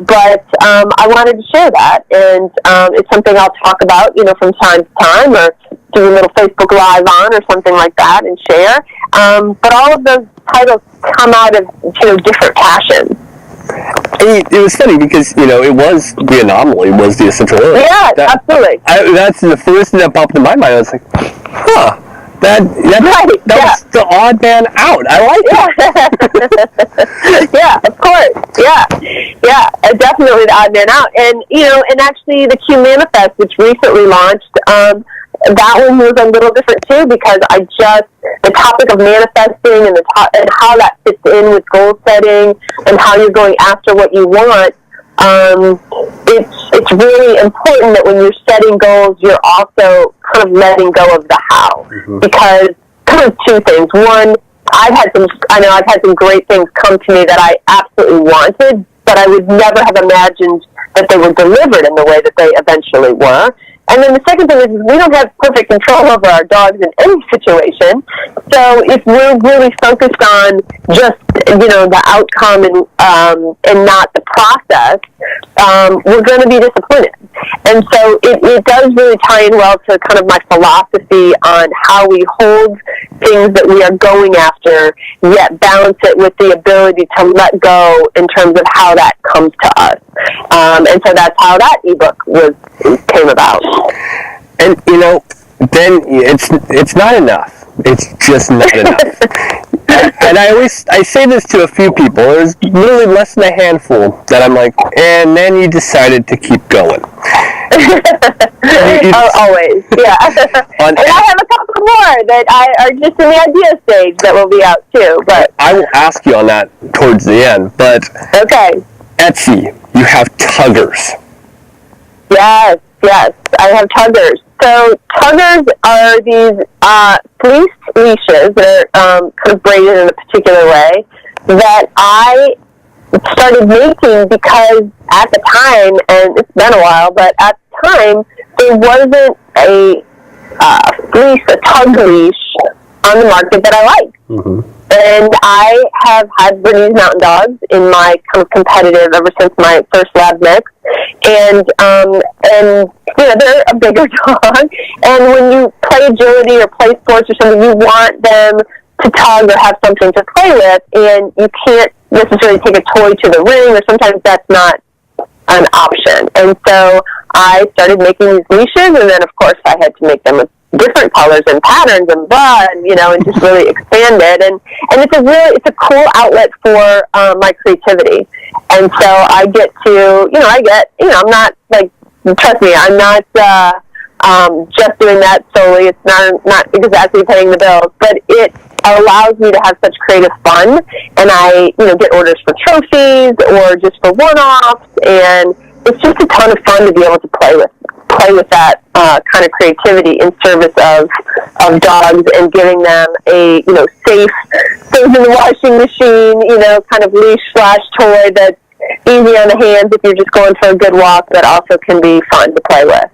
Speaker 7: but I wanted to share that, and it's something I'll talk about, from time to time, or do a little Facebook Live on or something like that and share. But all of those titles come out of different passions. It was funny because, it was the anomaly, was the essential oil. Yeah, absolutely. That's the first thing that popped in my mind. I was like, that was the odd man out. I like it. Yeah, of course. Yeah, definitely the odd man out. And, and actually the Q Manifest, which recently launched, that one was a little different too, because the topic of manifesting and and how that fits in with goal setting and how you're going after what you want. It's really important that when you're setting goals, you're also kind of letting go of the how, because kind of two things. One, I've had some great things come to me that I absolutely wanted, but I would never have imagined that they were delivered in the way that they eventually were. And then the second thing is we don't have perfect control over our dogs in any situation. So if we're really focused on just, the outcome and not the process, we're going to be disappointed. And so it does really tie in well to kind of my philosophy on how we hold things that we are going after, yet balance it with the ability to let go in terms of how that comes to us. And so that's how that ebook came about. And, then it's not enough. It's just not enough. And I say this to a few people. There's literally less than a handful that I'm like, and then you decided to keep going.
Speaker 6: Always, yeah. And I have a couple more that are just in the idea stage that will be out too. But
Speaker 7: I will ask you on that towards the end. But
Speaker 6: okay.
Speaker 7: Etsy, you have tuggers.
Speaker 6: Yes, I have tuggers. So tuggers are these fleece leashes that are kind of braided in a particular way that I started making because at the time, and it's been a while, but at the time, there wasn't a tug leash on the market that I liked. Mm-hmm. And I have had Bernese Mountain Dogs in my kind of competitive ever since my first lab mix. And they're a bigger dog. And when you play agility or play sports or something, you want them to tug or have something to play with, and you can't necessarily take a toy to the ring, or sometimes that's not an option. And so I started making these leashes, and then of course I had to make them with different colors and patterns and blah, and just really expand it. And it's a cool outlet for my creativity. And so I get to, I'm not like, trust me, I'm not just doing that solely. It's not exactly paying the bills, but it allows me to have such creative fun, and I, get orders for trophies or just for one-offs, and it's just a ton of fun to be able to play with that kind of creativity in service of dogs, and giving them a safe, goes in the washing machine, kind of leash / toy that's easy on the hands if you're just going for a good walk, that also can be fun to play with.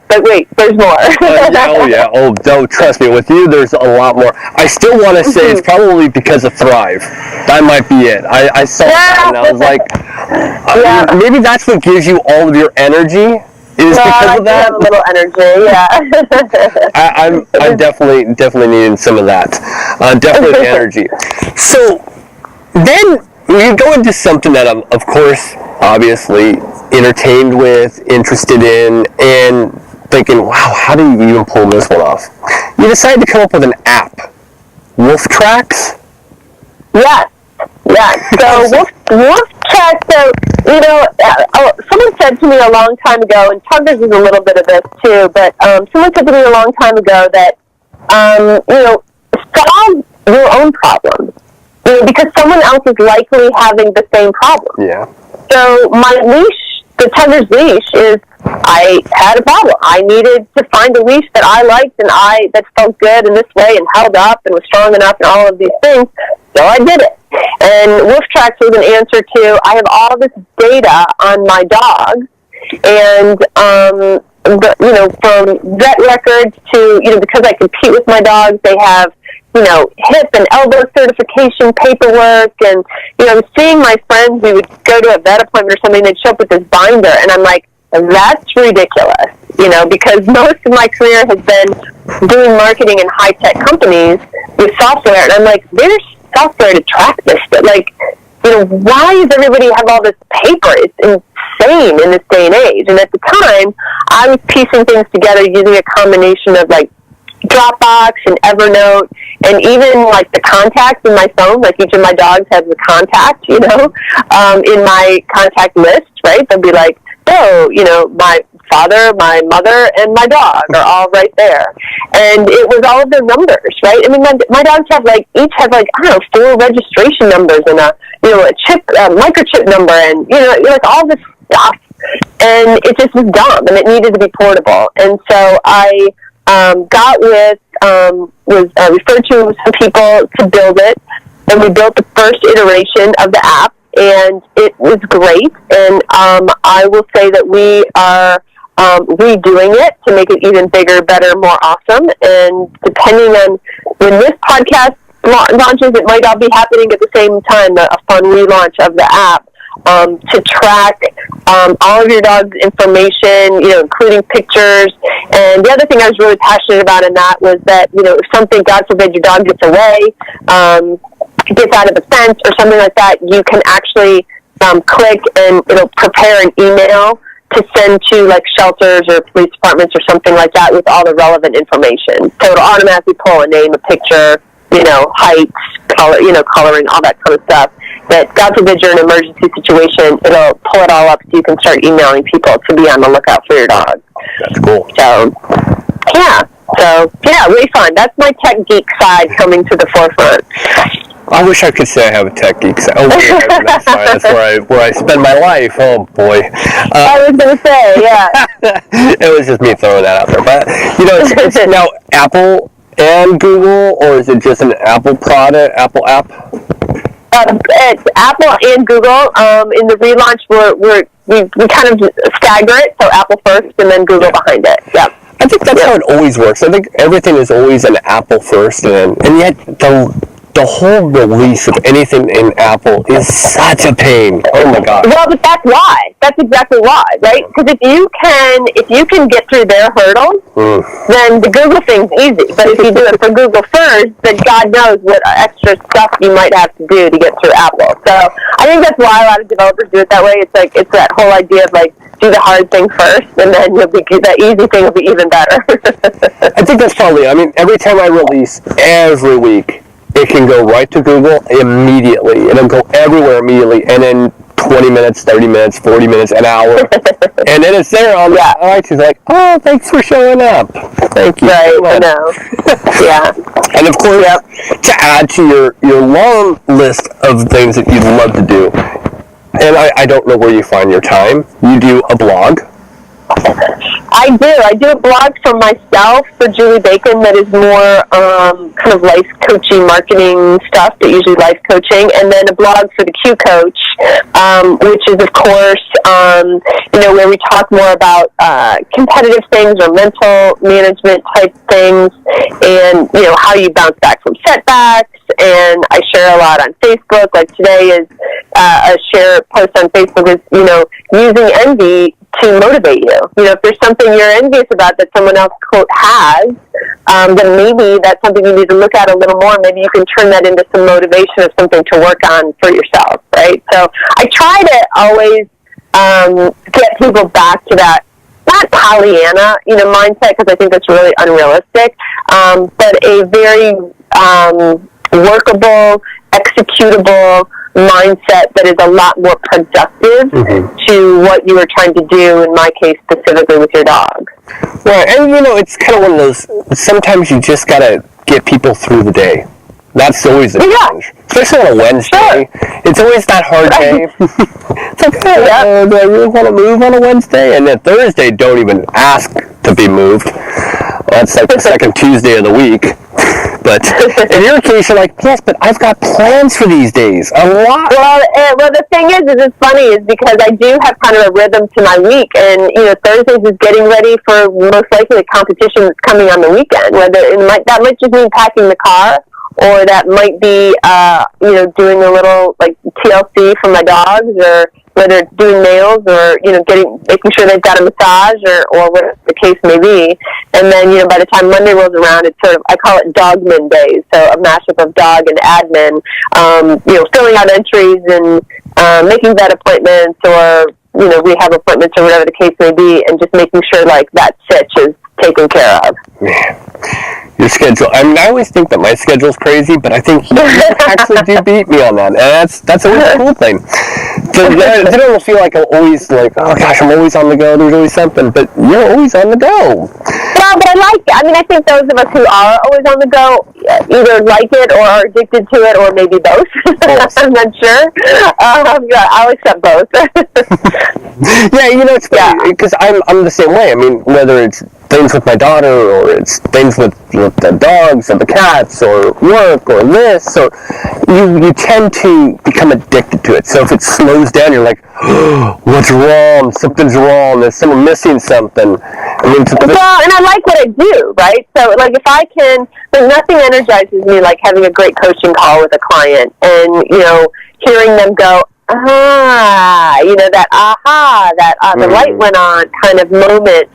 Speaker 6: But wait, there's more.
Speaker 7: Oh, trust me, with you, there's a lot more. I still want to say it's probably because of Thrive. That might be it. I saw that, and I was like, maybe that's what gives you all of your energy, is because of that.
Speaker 6: I have a little energy,
Speaker 7: I'm definitely needing some of that. Definitely the energy. So, then we go into something that I'm, of course, obviously entertained with, interested in, and thinking, wow, how do you even pull this one off? You decided to come up with an app. Wolf Tracks?
Speaker 6: Yeah. So Wolf Tracks, someone said to me a long time ago, and Tuggers is a little bit of this too, but someone said to me a long time ago that, solve your own problems. Because someone else is likely having the same problem.
Speaker 7: Yeah.
Speaker 6: So my leash, the Tugger's leash, is I had a problem. I needed to find a leash that I liked and that felt good in this way and held up and was strong enough and all of these things. So I did it. And Wolf Tracks was an answer to, I have all this data on my dogs, and from vet records to, because I compete with my dogs, they have hip and elbow certification paperwork, and, seeing my friends, we would go to a vet appointment or something, they'd show up with this binder, and I'm like, that's ridiculous, because most of my career has been doing marketing in high-tech companies with software, and I'm like, there's software to track this, but, why does everybody have all this paper? It's insane in this day and age, and at the time, I was piecing things together using a combination of, Dropbox and Evernote, and even the contacts in my phone, each of my dogs has a contact, in my contact list, right? They'll be like, my father, my mother, and my dog are all right there. And it was all of their numbers, right? I mean, my dogs have each have 4 registration numbers and a microchip number, and, all this stuff. And it just was dumb, and it needed to be portable. And so I got with, was referred to some people to build it, and we built the first iteration of the app, and it was great. And I will say that we are redoing it to make it even bigger, better, more awesome. And depending on when this podcast launches, it might all be happening at the same time, a fun relaunch of the app. To track all of your dog's information, including pictures. And the other thing I was really passionate about in that was that, if something, God forbid, your dog gets away, gets out of the fence or something like that, you can actually click and it'll prepare an email to send to shelters or police departments or something like that with all the relevant information. So it'll automatically pull a name, a picture, heights, color, coloring, all that kind of stuff. that God forbid you're in an emergency situation, it'll pull it all up so you can start emailing people to be on the lookout for your dog.
Speaker 7: That's cool.
Speaker 6: So, really fun. That's my tech geek side coming to the forefront.
Speaker 7: I wish I could say I have a tech geek side. Oh, that's fine. That's where I spend my life. Oh, boy.
Speaker 6: I was going to say, yeah.
Speaker 7: It was just me throwing that out there. But, it's now Apple and Google, or is it just an Apple product, Apple app?
Speaker 6: It's Apple and Google. In the relaunch, we kind of stagger it, so Apple first and then Google behind it. Yep.
Speaker 7: I think that's how it always works. I think everything is always an Apple first, and yet the whole release of anything in Apple is such a pain. Oh my God.
Speaker 6: Well, but that's why. That's exactly why, right? Because if you can get through their hurdle, then the Google thing's easy. But if you do it for Google first, then God knows what extra stuff you might have to do to get through Apple. So I think that's why a lot of developers do it that way. It's like, it's that whole idea of like, do the hard thing first, and then the easy thing will be even better.
Speaker 7: I think that's probably, every time I release, every week, it can go right to Google immediately. It'll go everywhere immediately, and in 20 minutes, 30 minutes, 40 minutes, an hour. And then it's there on the iTunes, like, oh, thanks for showing up. Thank you.
Speaker 6: Right, I know. Yeah.
Speaker 7: And of course, to add to your long list of things that you'd love to do, and I don't know where you find your time, you do a blog.
Speaker 6: I do a blog for myself, for Julie Bacon, that is more kind of life coaching, marketing stuff, but usually life coaching, and then a blog for the Q Coach, which is, of course, where we talk more about competitive things or mental management type things, and, how you bounce back from setbacks. And I share a lot on Facebook. Like today is a share post on Facebook is, using envy to motivate you. If there's something you're envious about that someone else, quote, has, then maybe that's something you need to look at a little more. Maybe you can turn that into some motivation of something to work on for yourself, right? So I try to always get people back to that, not Pollyanna, mindset, because I think that's really unrealistic, but a very workable, executable mindset that is a lot more productive to what you were trying to do, in my case, specifically with your dog.
Speaker 7: Right, and it's kind of one of those, sometimes you just got to get people through the day. That's always the challenge. Especially on a Wednesday. Sure. It's always that hard day. It's like, do I really want to move on a Wednesday? And then Thursday, don't even ask to be moved. Well, that's like the second Tuesday of the week. But in your case, you're like, yes, but I've got plans for these days. A lot.
Speaker 6: Well, the thing is it's funny, is because I do have kind of a rhythm to my week. And, Thursdays is getting ready for most likely a competition that's coming on the weekend. That might just mean packing the car, or that might be, doing a little, like, TLC for my dogs, or whether it's doing nails, or, making sure they've got a massage, or whatever the case may be. And then, by the time Monday rolls around, it's sort of, I call it dogman days. So a mashup of dog and admin, filling out entries and making vet appointments, or, rehab appointments, or whatever the case may be, and just making sure, like, that sitch is taken care of.
Speaker 7: Your schedule. I always think that my schedule's crazy, but I think you actually do beat me on that. And that's always a cool thing. So then I don't feel like I'm always like, oh gosh, I'm always on the go. There's always something, but you're always on the go.
Speaker 6: Yeah, but I like it. I think those of us who are always on the go either like it or are addicted to it, or maybe both. I'm not sure. I'll accept both.
Speaker 7: It's funny, because I'm the same way. Whether it's things with my daughter, or it's things with the dogs or the cats, or work, or this, or you tend to become addicted to it. So if it slows down, you're like, oh, what's wrong? Something's wrong. There's someone missing something.
Speaker 6: Well, and I like what I do, right? So, like, if I can, nothing energizes me like having a great coaching call with a client, and, hearing them go, the light went on kind of moment,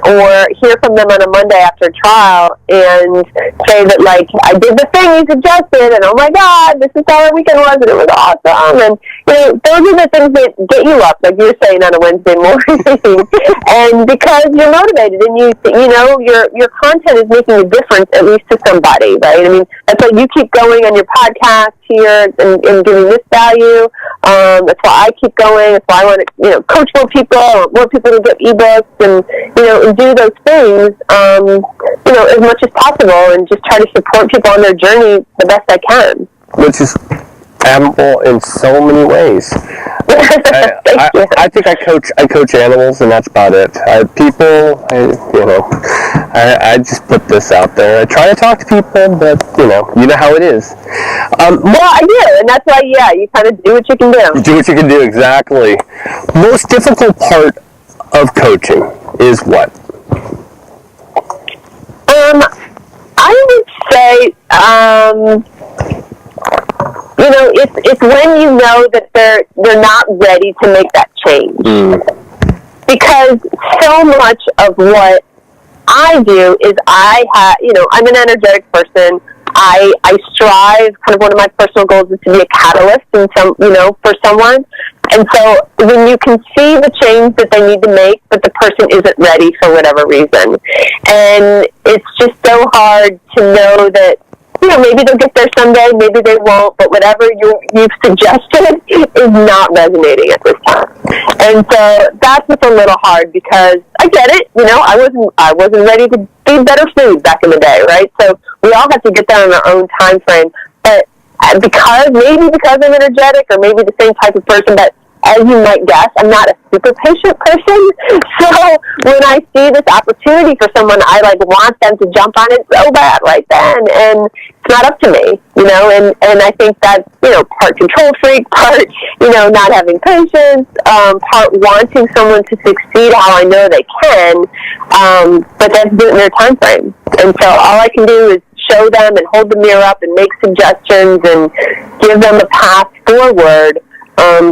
Speaker 6: or hear from them on a Monday after a trial and say that, like, I did the thing you suggested, and oh my God, this is how our weekend was, and it was awesome. And, those are the things that get you up, like you were saying, on a Wednesday morning. And because you're motivated, and your content is making a difference, at least to somebody, right? That's why you keep going on your podcast. here and giving this value. That's why I keep going. That's why I want to, coach more people. I want more people to get ebooks and, and do those things, as much as possible and just try to support people on their journey the best I can.
Speaker 7: Which is admirable in so many ways. I think I coach animals, and that's about it. I just put this out there. I try to talk to people, but you know how it is.
Speaker 6: Well, I do, and that's why, you kind of do what you can do.
Speaker 7: You do what you can do, exactly. Most difficult part of coaching is what?
Speaker 6: I would say, it's when you know that they're not ready to make that change. Because so much of what I do is I'm an energetic person. I strive, kind of one of my personal goals is to be a catalyst for someone. And so when you can see the change that they need to make, but the person isn't ready for whatever reason, and it's just so hard to know that, maybe they'll get there someday, maybe they won't, but whatever you've suggested is not resonating at this time. And so that's what's a little hard, because I get it, I wasn't ready to be better food back in the day, right? So we all have to get there on our own time frame. But because I'm energetic, or maybe the same type of person, but as you might guess, I'm not a super patient person. So when I see this opportunity for someone, I want them to jump on it so bad right then, and it's not up to me, and I think that's, part control freak, part, not having patience, part wanting someone to succeed how I know they can, but that's in their time frame. And so all I can do is show them and hold the mirror up and make suggestions and give them a path forward.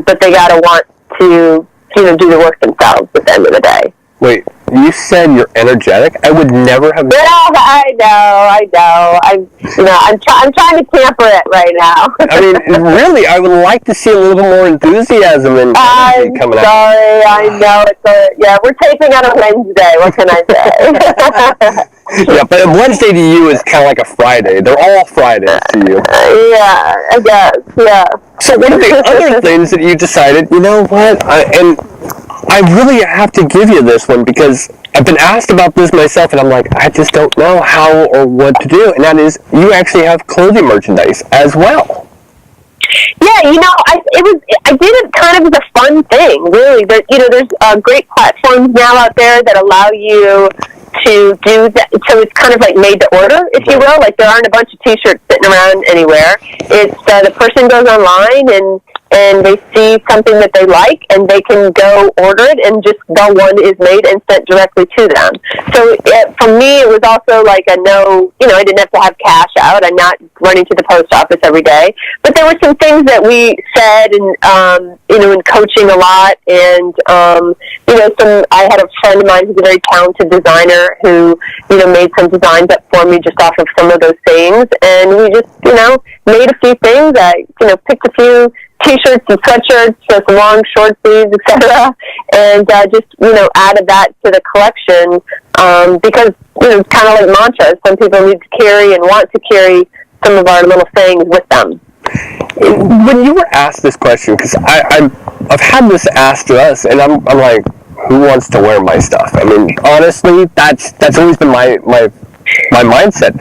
Speaker 6: But they gotta want to, do the work themselves at the end of the day.
Speaker 7: Wait, you said you're energetic? I would never have.
Speaker 6: Yeah, I know. I'm trying to tamper it right now.
Speaker 7: I mean, really, I would like to see a little more enthusiasm and energy coming out.
Speaker 6: I'm sorry, I know we're taping on a Wednesday. What can I say?
Speaker 7: Yeah, but Wednesday to you is kind of like a Friday. They're all Fridays to you.
Speaker 6: Yeah, I guess. Yeah.
Speaker 7: So one of the other things that you decided, you know what, I really have to give you this one, because I've been asked about this myself, and I'm like, I just don't know how or what to do, and that is, you actually have clothing merchandise as well.
Speaker 6: Yeah, I did it kind of as a fun thing, really. But there's great platforms now out there that allow you to do that. So it's kind of like made to order, if you will. Like, there aren't a bunch of T-shirts sitting around anywhere. It's the person goes online and they see something that they like, and they can go order it, and just the one is made and sent directly to them. So for me, it was also like I didn't have to have cash out. I'm not running to the post office every day. But there were some things that we said, and in coaching a lot, and I had a friend of mine who's a very talented designer who made some designs up for me just off of some of those things, and we just made a few things. I picked a few T-shirts and sweatshirts, so some long short sleeves, etc., and just added that to the collection, because it's kind of like mantras. Some people need to carry and want to carry some of our little things with them.
Speaker 7: When you were asked this question, because I've had this asked to us, and I'm like, who wants to wear my stuff? I mean, honestly, that's always been my mindset.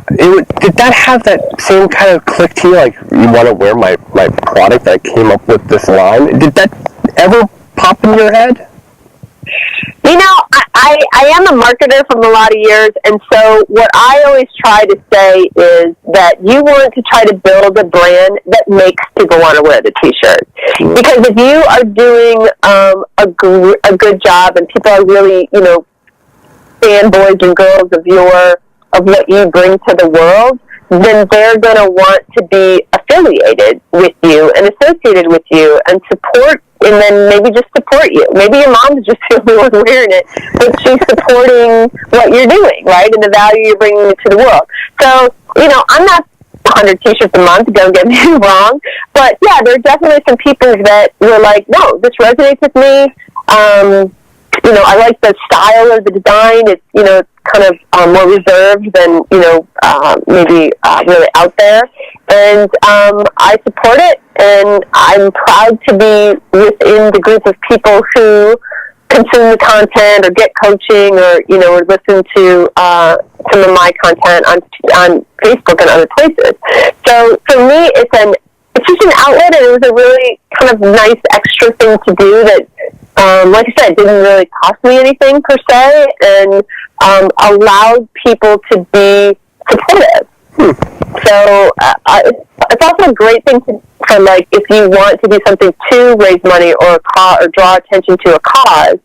Speaker 7: Did that have that same kind of click to you, like, you want to wear my product that I came up with this line? Did that ever pop in your head?
Speaker 6: I am a marketer from a lot of years, and so what I always try to say is that you want to try to build a brand that makes people want to wear the T-shirt. Because if you are doing a good job, and people are really, fanboys and girls of what you bring to the world, then they're going to want to be affiliated with you and associated with you and support, and then maybe just support you. Maybe your mom's just the only one wearing it, but she's supporting what you're doing, right, and the value you're bringing to the world. So, I'm not 100 T-shirts a month, don't get me wrong, but yeah, there are definitely some people that were like, no, this resonates with me. I like the style of the design. It's, it's kind of more reserved than, maybe really out there. And I support it, and I'm proud to be within the group of people who consume the content or get coaching or, or listen to some of my content on Facebook and other places. So for me, it's just an outlet, and it was a really kind of nice extra thing to do that, like I said, didn't really cost me anything per se, and allowed people to be supportive. So it's also a great thing for like if you want to do something to raise money or or draw attention to a cause,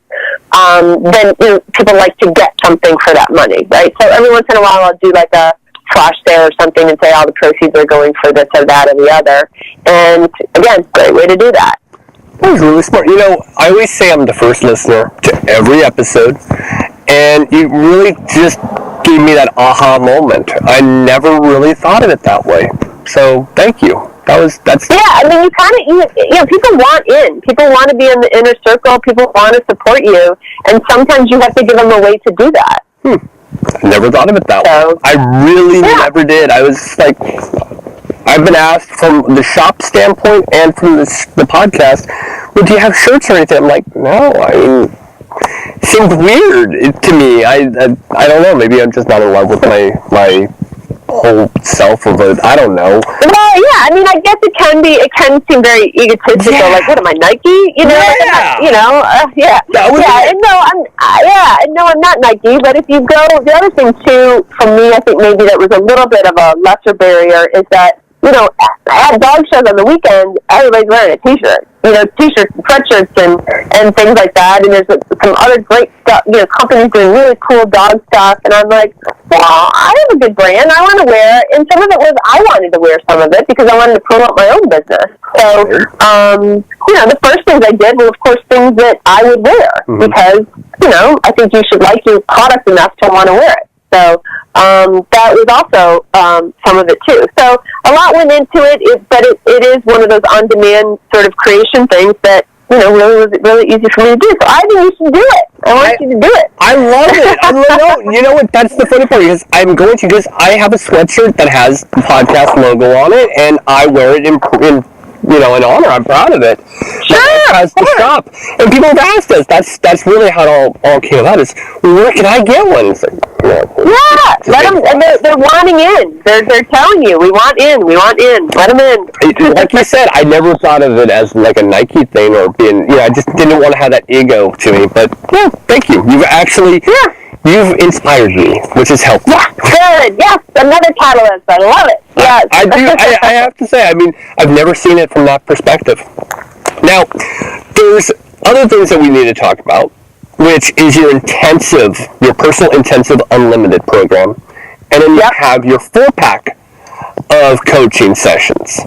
Speaker 6: then people like to get something for that money, right? So every once in a while I'll do like a flash sale or something and say all the proceeds are going for this or that or the other. And again, great way to do that.
Speaker 7: That was really smart. I always say I'm the first listener to every episode, and you really just gave me that aha moment. I never really thought of it that way. So thank you. That's. Yeah,
Speaker 6: I mean, people want in. People want to be in the inner circle. People want to support you, and sometimes you have to give them a way to do that.
Speaker 7: I never thought of it that way. I really never did. I was like, I've been asked from the shop standpoint and from the podcast, well, do you have shirts or anything? I'm like, no. I mean, it seemed weird to me. I don't know. Maybe I'm just not in love with my whole self of it. I don't know.
Speaker 6: Well, yeah. I mean, I guess it can seem very egotistical. Yeah. Like, what am I, Nike? I'm not Nike. But if you go, the other thing too, for me, I think maybe that was a little bit of a lesser barrier is that, at dog shows on the weekend, everybody's wearing a T-shirt. T-shirts and sweatshirts and things like that. And there's some other great stuff, companies doing really cool dog stuff. And I'm like, well, I have a good brand. I want to wear it. And some of it was I wanted to wear some of it because I wanted to promote my own business. So, the first things I did were, of course, things that I would wear because, I think you should like your product enough to want to wear it. So that was also some of it too. So a lot went into it, but it is one of those on-demand sort of creation things that really was really easy for me to do. So I think you should do it. I want you to do it.
Speaker 7: I love it. You know what? That's the funny part because because I have a sweatshirt that has the podcast logo on it, and I wear it in honor. I'm proud of it.
Speaker 6: Sure.
Speaker 7: As the shop, and people have asked us. That's really how it all came about. Is where can I get one? It's like,
Speaker 6: let them. And they're wanting in. They're telling you, we want in. Let them in.
Speaker 7: Like you said, I never thought of it as like a Nike thing or being. I just didn't want to have that ego to me. But thank you. You've actually. You've inspired me, which is helpful.
Speaker 6: Yeah, good. Yes, another catalyst. I love it. Yes.
Speaker 7: I do. I have to say, I mean, I've never seen it from that perspective. Now, there's other things that we need to talk about, which is your personal intensive unlimited program. And then you have your 4-pack of coaching sessions.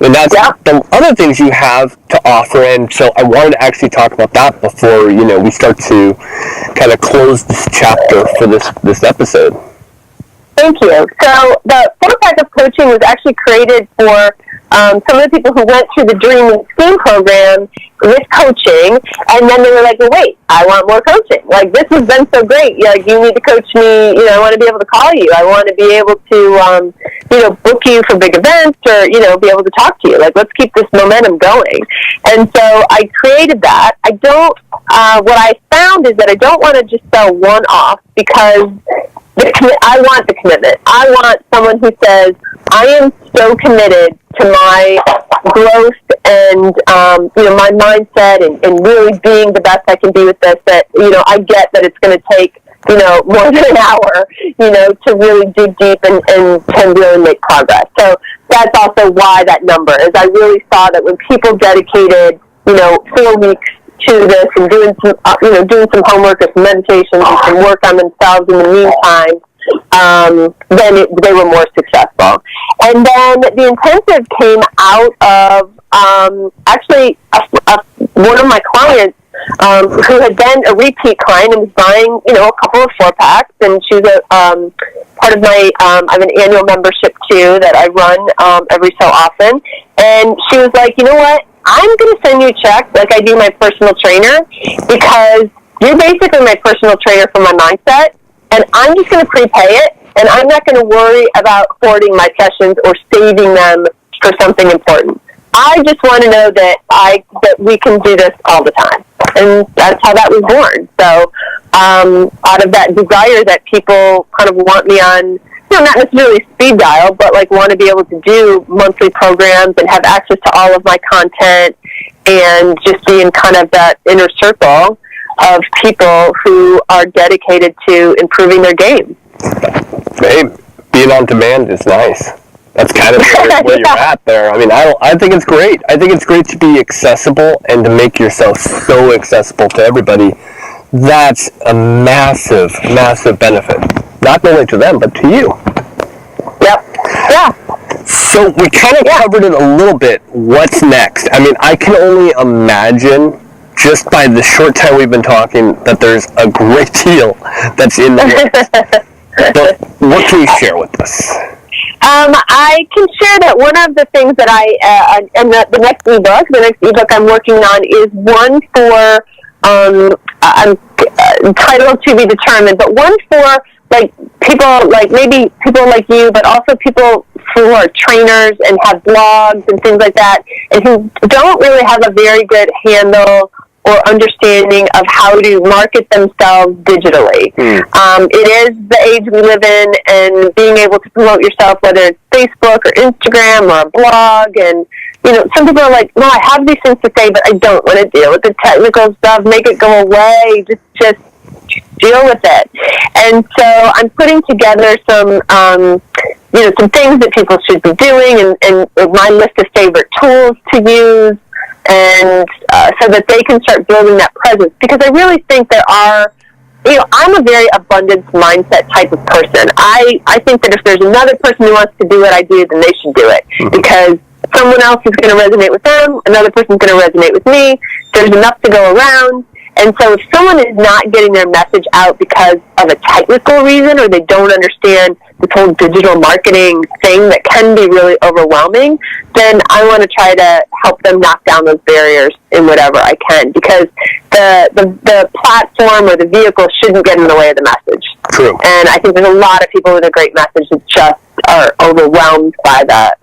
Speaker 7: And that's the other things you have to offer. And so I wanted to actually talk about that before, we start to kind of close this chapter for this episode.
Speaker 6: Thank you. So the 4-pack of coaching was actually created for some of the people who went through the Dream and Scheme program with coaching, and then they were like, well, wait, I want more coaching. Like, this has been so great. Like, you need to coach me. I want to be able to call you. I want to be able to, book you for big events or, be able to talk to you. Like, let's keep this momentum going. And so I created that. What I found is that I don't want to just sell one-off because I want the commitment. I want someone who says, I am so committed to my growth and, my mindset and really being the best I can be with this, that, I get that it's going to take, more than an hour, to really dig deep and to really make progress. So that's also why that number is. I really saw that when people dedicated, 4 weeks to this and doing some homework or some meditation and some work on themselves in the meantime, then they were more successful. And then the intensive came out of actually one of my clients who had been a repeat client and was buying, a couple of 4-packs, and she was part of my, I have an annual membership too that I run every so often, and she was like, you know what, I'm going to send you a check like I do my personal trainer because you're basically my personal trainer for my mindset. and I'm just going to prepay it, and I'm not going to worry about hoarding my sessions or saving them for something important. I just want to know that we can do this all the time. And that's how that was born. So out of that desire that people kind of want me on, not necessarily speed dial, but like want to be able to do monthly programs and have access to all of my content and just be in kind of that inner circle of people who are dedicated to improving their game.
Speaker 7: Hey, being on demand is nice. That's kind of where you're at there. I mean, I think it's great. I think it's great to be accessible and to make yourself so accessible to everybody. That's a massive, massive benefit. Not only to them, but to you.
Speaker 6: Yep. Yeah.
Speaker 7: So we kind of covered it a little bit. What's next? I mean, I can only imagine, just by the short time we've been talking, that there's a great deal that's in the works. But what can you share with us?
Speaker 6: I can share that one of the things that and the next ebook I'm working on is one for, title to be determined, but one for like people, like maybe people like you, but also people who are trainers and have blogs and things like that, and who don't really have a very good handle or understanding of how to market themselves digitally. It is the age we live in, and being able to promote yourself, whether it's Facebook or Instagram or a blog, and some people are like, no, I have these things to say, but I don't want to deal with the technical stuff. Make it go away. Just deal with it. And so I'm putting together some, some things that people should be doing, and my list of favorite tools to use, and so that they can start building that presence. Because I really think there are, I'm a very abundance mindset type of person. I think that if there's another person who wants to do what I do, then they should do it. Because someone else is going to resonate with them, another person's going to resonate with me, there's enough to go around. And so if someone is not getting their message out because of a technical reason, or they don't understand this whole digital marketing thing that can be really overwhelming, then I want to try to help them knock down those barriers in whatever I can, because the platform or the vehicle shouldn't get in the way of the message.
Speaker 7: True.
Speaker 6: And I think there's a lot of people with a great message that just are overwhelmed by the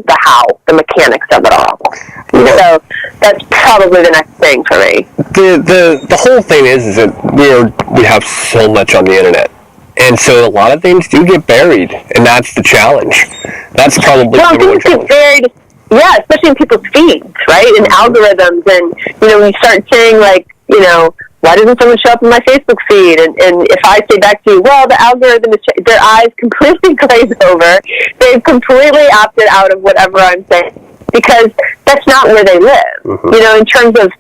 Speaker 6: mechanics of it all. So that's probably the next thing for me.
Speaker 7: The whole thing is that we have so much on the internet, and so a lot of things do get buried, and that's the challenge. That's probably the
Speaker 6: things get buried. Yeah, especially in people's feeds, right? And algorithms, and when you start saying like, why doesn't someone show up in my Facebook feed? And if I say back to you, well, the algorithm is their eyes completely glaze over. They've completely opted out of whatever I'm saying, because that's not where they live. In terms of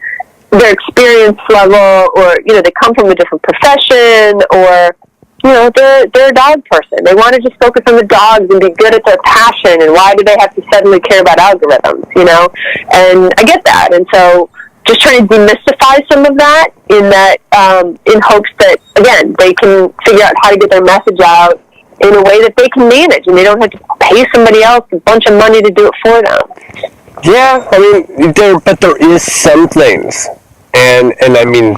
Speaker 6: their experience level, or they come from a different profession, or they're a dog person. They want to just focus on the dogs and be good at their passion. And why do they have to suddenly care about algorithms? And I get that. And so just trying to demystify some of that in hopes that, again, they can figure out how to get their message out in a way that they can manage, and they don't have to pay somebody else a bunch of money to do it for them.
Speaker 7: Yeah, I mean, there is some things, and I mean,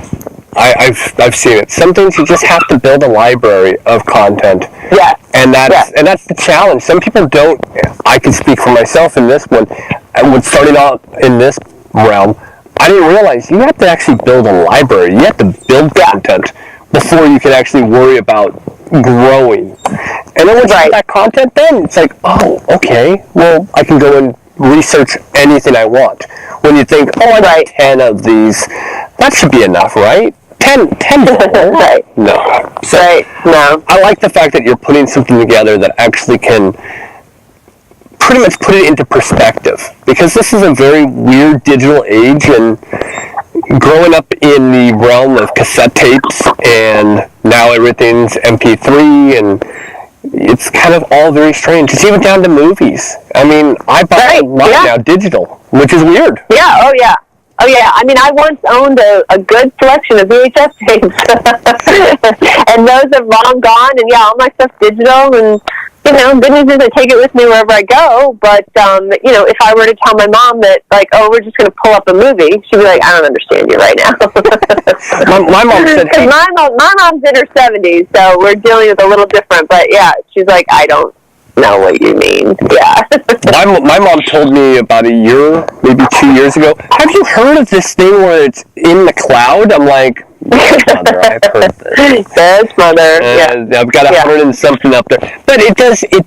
Speaker 7: I've seen it. Some things you just have to build a library of content.
Speaker 6: Yeah.
Speaker 7: And that's the challenge. Some people don't. I can speak for myself in this one. And when starting out in this realm, I didn't realize you have to actually build a library. You have to build content before you can actually worry about growing. And then once you have that content, then it's like, oh, okay, well, I can go and research anything I want. When you think, oh, I got 10 of these, that should be enough, right? 10
Speaker 6: Right.
Speaker 7: No. So
Speaker 6: No.
Speaker 7: I like the fact that you're putting something together that actually can pretty much put it into perspective, because this is a very weird digital age, and growing up in the realm of cassette tapes, and now everything's MP3, and it's kind of all very strange. It's even down to movies. I mean, I buy a lot now digital, which is weird.
Speaker 6: Yeah, oh yeah. I mean, I once owned a good selection of VHS tapes, and those have long gone, and all my stuff's digital, and you know, good news is I take it with me wherever I go. But, you know, if I were to tell my mom that, like, oh, we're just going to pull up a movie, she'd be like, I don't understand you right now.
Speaker 7: my mom said, hey.
Speaker 6: my mom's in her 70s, so we're dealing with a little different. But, yeah, she's like, I don't know what you mean. Yeah.
Speaker 7: my mom told me about a year, maybe 2 years ago, have you heard of this thing where it's in the cloud? I'm like, yes, Mother, I've heard this.
Speaker 6: Yes, Mother. Yeah.
Speaker 7: I've got 100 and something up there. But it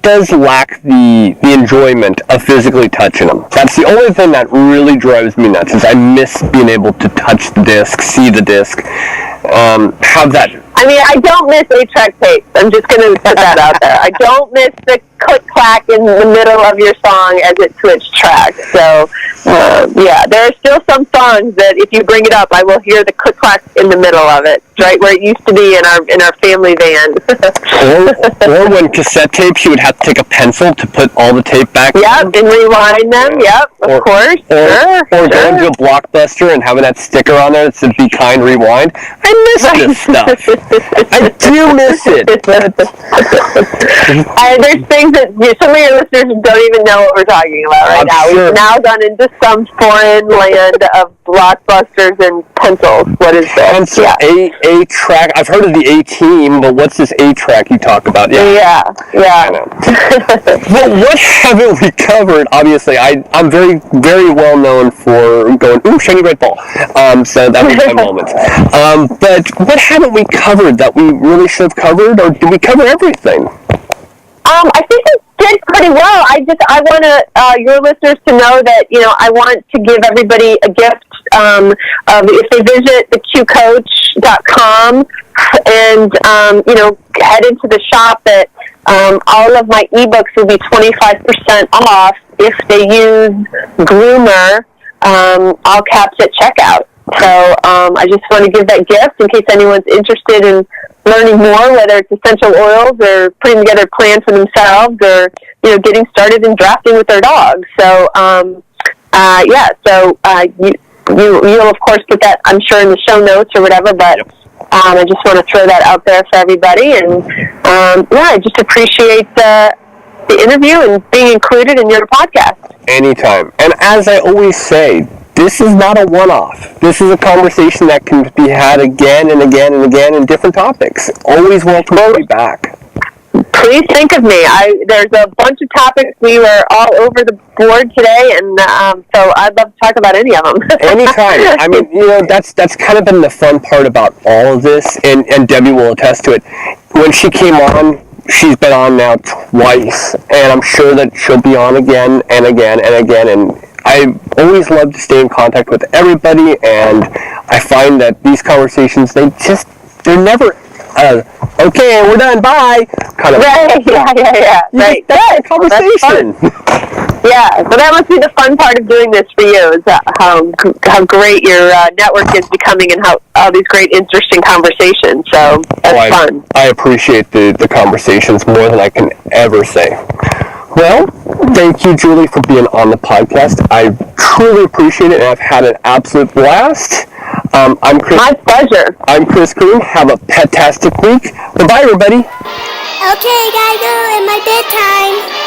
Speaker 7: does lack the enjoyment of physically touching them. That's the only thing that really drives me nuts, is I miss being able to touch the disc, see the disc, have that.
Speaker 6: I mean, I don't miss 8-track tapes. I'm just going to put that out there. I don't miss the click-clack in the middle of your song as it switched tracks. So, yeah, there are still some songs that if you bring it up, I will hear the click-clack in the middle of it, right where it used to be in our family van.
Speaker 7: or when cassette tapes, you would have to take a pencil to put all the tape back in.
Speaker 6: Yep, and rewind them. Yep, of course.
Speaker 7: Or going to a Blockbuster and having that sticker on there that said "Be Kind, Rewind." I miss this stuff. I do miss it.
Speaker 6: There's things that some of your listeners don't even know what we're talking about right now.
Speaker 7: Sure.
Speaker 6: We've now gone into some foreign land of Blockbusters and pencils. What is this?
Speaker 7: Pencil,
Speaker 6: yeah.
Speaker 7: A-track. I've heard of the A-team, but what's this A-track you talk about?
Speaker 6: Yeah.
Speaker 7: I know. Well, what haven't we covered? Obviously, I'm very, very well known for going, ooh, shiny red ball. So that was my moment. But what haven't we covered that we really should have covered, or did we cover everything?
Speaker 6: I think we did pretty well. I want your listeners to know that, you know, I want to give everybody a gift. If they visit theqcoach.com and, you know, head into the shop, that all of my ebooks will be 25% off if they use Groomer, all caps at checkout. So I just want to give that gift in case anyone's interested in learning more, whether it's essential oils or putting together a plan for themselves, or, you know, getting started in drafting with their dogs. So, you'll of course put that, I'm sure, in the show notes or whatever, but
Speaker 7: yep.
Speaker 6: I just want to throw that out there for everybody. And, I just appreciate the interview and being included in your podcast.
Speaker 7: Anytime. And as I always say, this is not a one-off. This is a conversation that can be had again and again and again in different topics. Always welcome to be back.
Speaker 6: Please think of me. There's a bunch of topics. We were all over the board today, and so I'd love to talk about any of them.
Speaker 7: Anytime. I mean, you know, that's kind of been the fun part about all of this, and Debbie will attest to it. When she came on, she's been on now twice, and I'm sure that she'll be on again and again and again, and I always love to stay in contact with everybody, and I find that these conversations, they're never, okay, we're done, bye, kind of.
Speaker 6: Right, yeah. Right.
Speaker 7: That's a conversation.
Speaker 6: Yeah, so that must be the fun part of doing this for you, is how great your network is becoming, and how all these great, interesting conversations. So that's fun.
Speaker 7: I appreciate the conversations more than I can ever say. Well, thank you, Julie, for being on the podcast. I truly appreciate it, and I've had an absolute blast. I'm Chris.
Speaker 6: My pleasure.
Speaker 7: I'm Chris Green. Have a fantastic week. Bye-bye, everybody.
Speaker 2: Okay, gotta go in my bedtime.